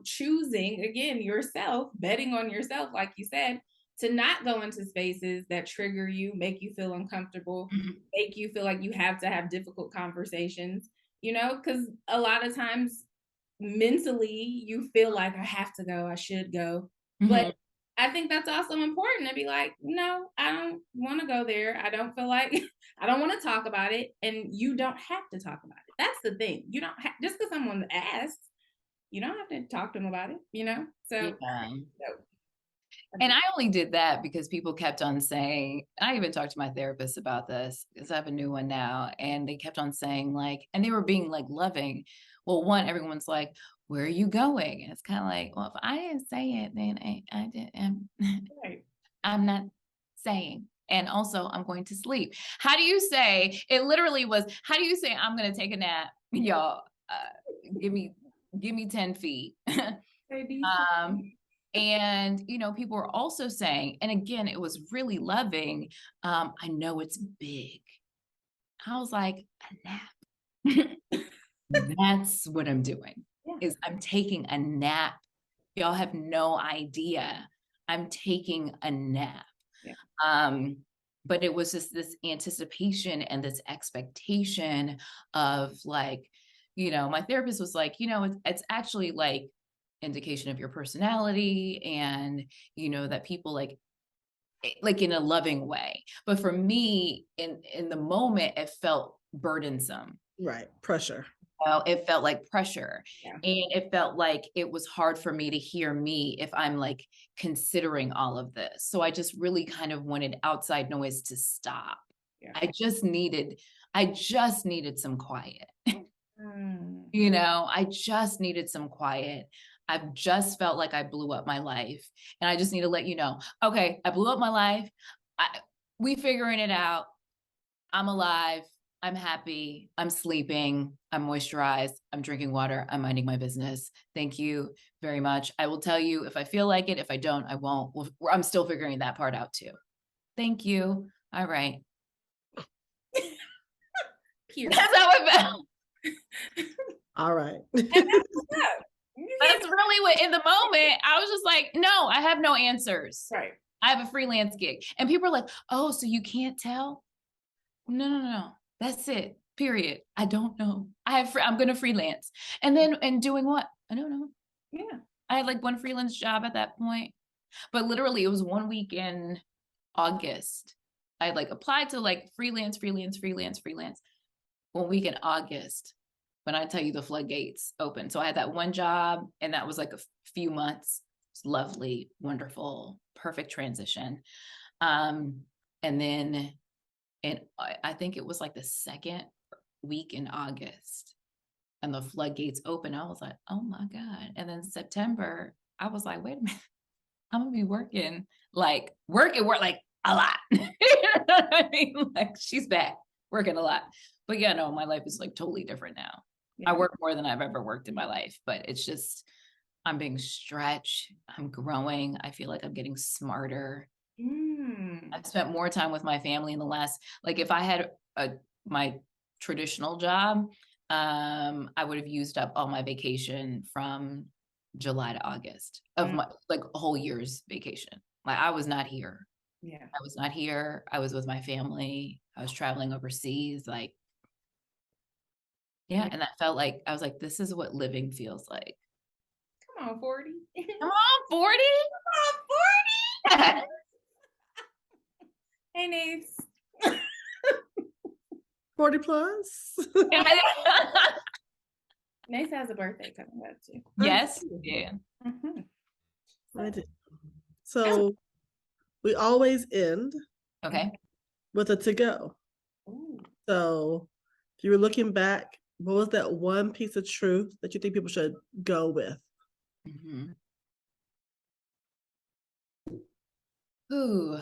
choosing, again, yourself, betting on yourself, like you said, to not go into spaces that trigger you, make you feel uncomfortable, make you feel like you have to have difficult conversations, because a lot of times mentally you feel like I have to go, I should go. But I think that's also important to be like, no, I don't want to go there. I don't feel like I don't want to talk about it. And you don't have to talk about it. That's the thing. You don't have, just because someone asks, you don't have to talk to them about it, So, and I only did that because people kept on saying, I even talked to my therapist about this because I have a new one now, and they kept on saying, like, and they were being like loving. Well, one, everyone's like, where are you going? And it's kind of like, well, if I didn't say it, then I didn't. I'm not saying. And also, I'm going to sleep. How do you say, it literally was, how do you say, I'm going to take a nap? Y'all, give me 10 feet. And, people were also saying, and again, it was really loving. I know it's big. I was like, a nap. That's what I'm doing, is I'm taking a nap. Y'all have no idea. I'm taking a nap. But it was just this anticipation and this expectation of like, my therapist was like, it's actually like indication of your personality, and, that people like like in a loving way. But for me, in the moment, it felt burdensome. Right. Pressure. Well, it felt like pressure. Yeah. And it felt like it was hard for me to hear me if I'm like considering all of this. So I just really kind of wanted outside noise to stop. Yeah. I just needed some quiet. Mm. You know, I just needed some quiet. I've just felt like I blew up my life. And I just need to let you know, okay, I blew up my life. We figuring it out. I'm alive. I'm happy. I'm sleeping. I'm moisturized. I'm drinking water. I'm minding my business. Thank you very much. I will tell you if I feel like it. If I don't, I won't. I'm still figuring that part out too. Thank you. All right. That's how it felt. All right. That's really what, in the moment, I was just like, no, I have no answers. Right. I have a freelance gig. And people are like, oh, so you can't tell? No. That's it. Period. I don't know. I'm going to freelance. And doing what? I don't know. Yeah. I had like one freelance job at that point, but literally it was 1 week in August. I had like applied to like freelance. 1 week in August, when I tell you the floodgates open. So I had that one job, and that was like a few months. It's lovely, wonderful, perfect transition. And then I think it was like the second week in August, and the floodgates open. I was like, oh my God. And then September, I was like, wait a minute, I'm gonna be working like a lot. You know what I mean? Like, she's back working a lot. But yeah, no, my life is like totally different now. Yeah. I work more than I've ever worked in my life, but it's just, I'm being stretched. I'm growing. I feel like I'm getting smarter. I've spent more time with my family in the last, like if I had my traditional job, I would have used up all my vacation from July to August of my, like a whole year's vacation. Like I was not here. Yeah. I was not here. I was with my family. I was traveling overseas. Like, yeah. And that felt like, I was like, this is what living feels like. Come on, 40. Come on, 40. Come on, 40. Hey, Neysa. 40 plus. Neysa has a birthday coming up too. Yes. Yeah. I do. So we always end Okay. with a to go. Ooh. So if you were looking back, what was that one piece of truth that you think people should go with? Mm-hmm. Ooh.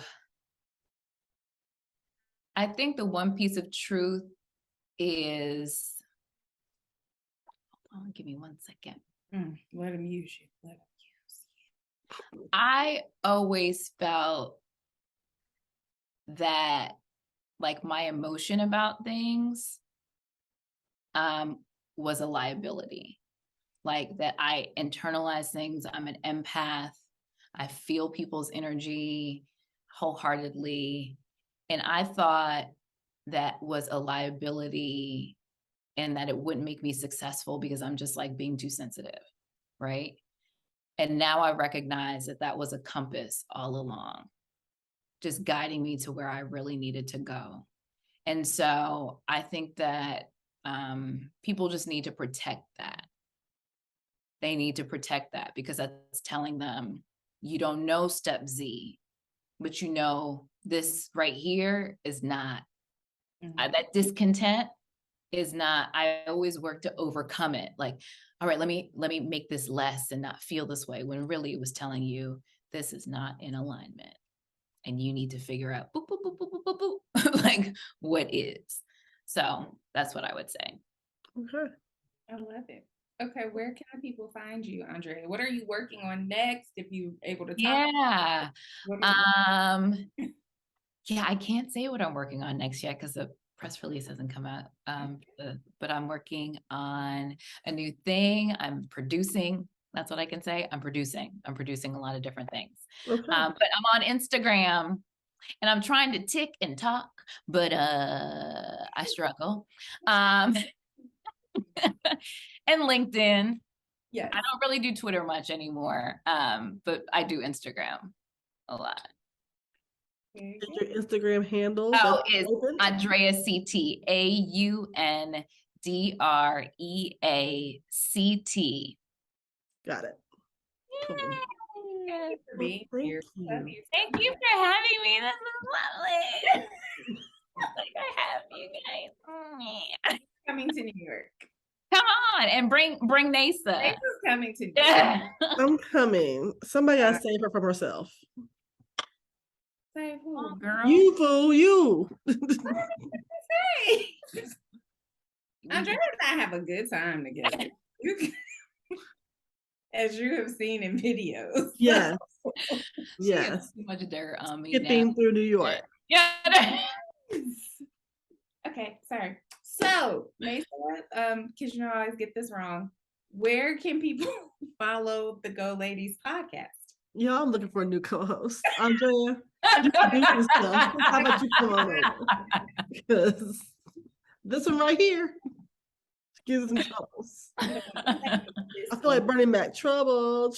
I think the one piece of truth is, hold on, give me 1 second. Let him use you. Let him use you. I always felt that like my emotion about things was a liability. Like that I internalize things. I'm an empath. I feel people's energy wholeheartedly. And I thought that was a liability and that it wouldn't make me successful because I'm just like being too sensitive, right? And now I recognize that that was a compass all along, just guiding me to where I really needed to go. And so I think that people just need to protect that. They need to protect that because that's telling them you don't know step Z, but you know this right here is not, that discontent is not, I always work to overcome it. Like, all right, let me make this less and not feel this way, when really it was telling you this is not in alignment and you need to figure out boop, boop, boop, boop, boop, boop, boop, like what is. So that's what I would say. Okay. I love it. Okay, where can people find you, Aundrea? What are you working on next? If you're able to talk. Yeah. Yeah, I can't say what I'm working on next yet because the press release hasn't come out. But I'm working on a new thing. I'm producing. That's what I can say. I'm producing a lot of different things. Okay. But I'm on Instagram and I'm trying to tick and talk, but I struggle. And LinkedIn. Yes. I don't really do Twitter much anymore. But I do Instagram a lot. Very Is good. your Instagram handle? Oh, that's it's open? Aundrea CT, AUNDREACT. Got it. Cool. Yay. For being Thank here. you. Love you. Thank you for having me. This is lovely. Like I have you guys. Coming to New York. Come on and bring Neysa. Neysa's coming to New York. I'm coming. Somebody gotta save her from herself. Say who? Oh, girl. You fool, you. Hey. Aundrea and I have a good time together. As you have seen in videos. Yes. She Yes. has too much dirt on me Skipping now. through New York. Yeah. Okay, sorry. So, Neysa, because you know I always get this wrong. Where can people follow the Go Ladies podcast? Yeah, I'm looking for a new co-host. Aundrea, you can do some stuff. How about you come on over? Because this one right here gives us some troubles. I feel like Bernie Mac. Trouble.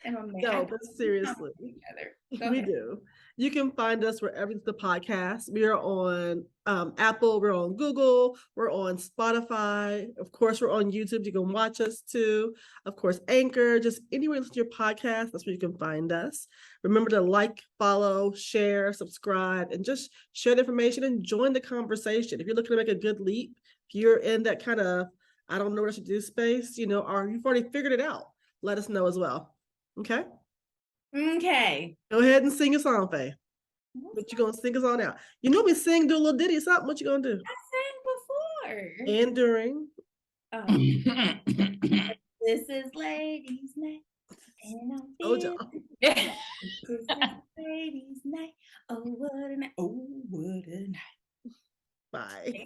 And on No, but seriously, we do. You can find us wherever it's the podcast. We are on Apple, we're on Google, we're on Spotify. Of course, we're on YouTube. You can watch us too. Of course, Anchor, just anywhere you listen to your podcast, that's where you can find us. Remember to like, follow, share, subscribe, and just share the information and join the conversation. If you're looking to make a good leap, if you're in that kind of, I don't know what I should do space, you know, or you've already figured it out, let us know as well. Okay. Go ahead and sing a song, Faye. What you gonna sing us on out? You know me sing, do a little ditty something. What you gonna do? I sang before. And during. This is ladies' night. And I'm Oh, y'all. This is ladies' night. Oh, what a night. Oh, what a night. Bye.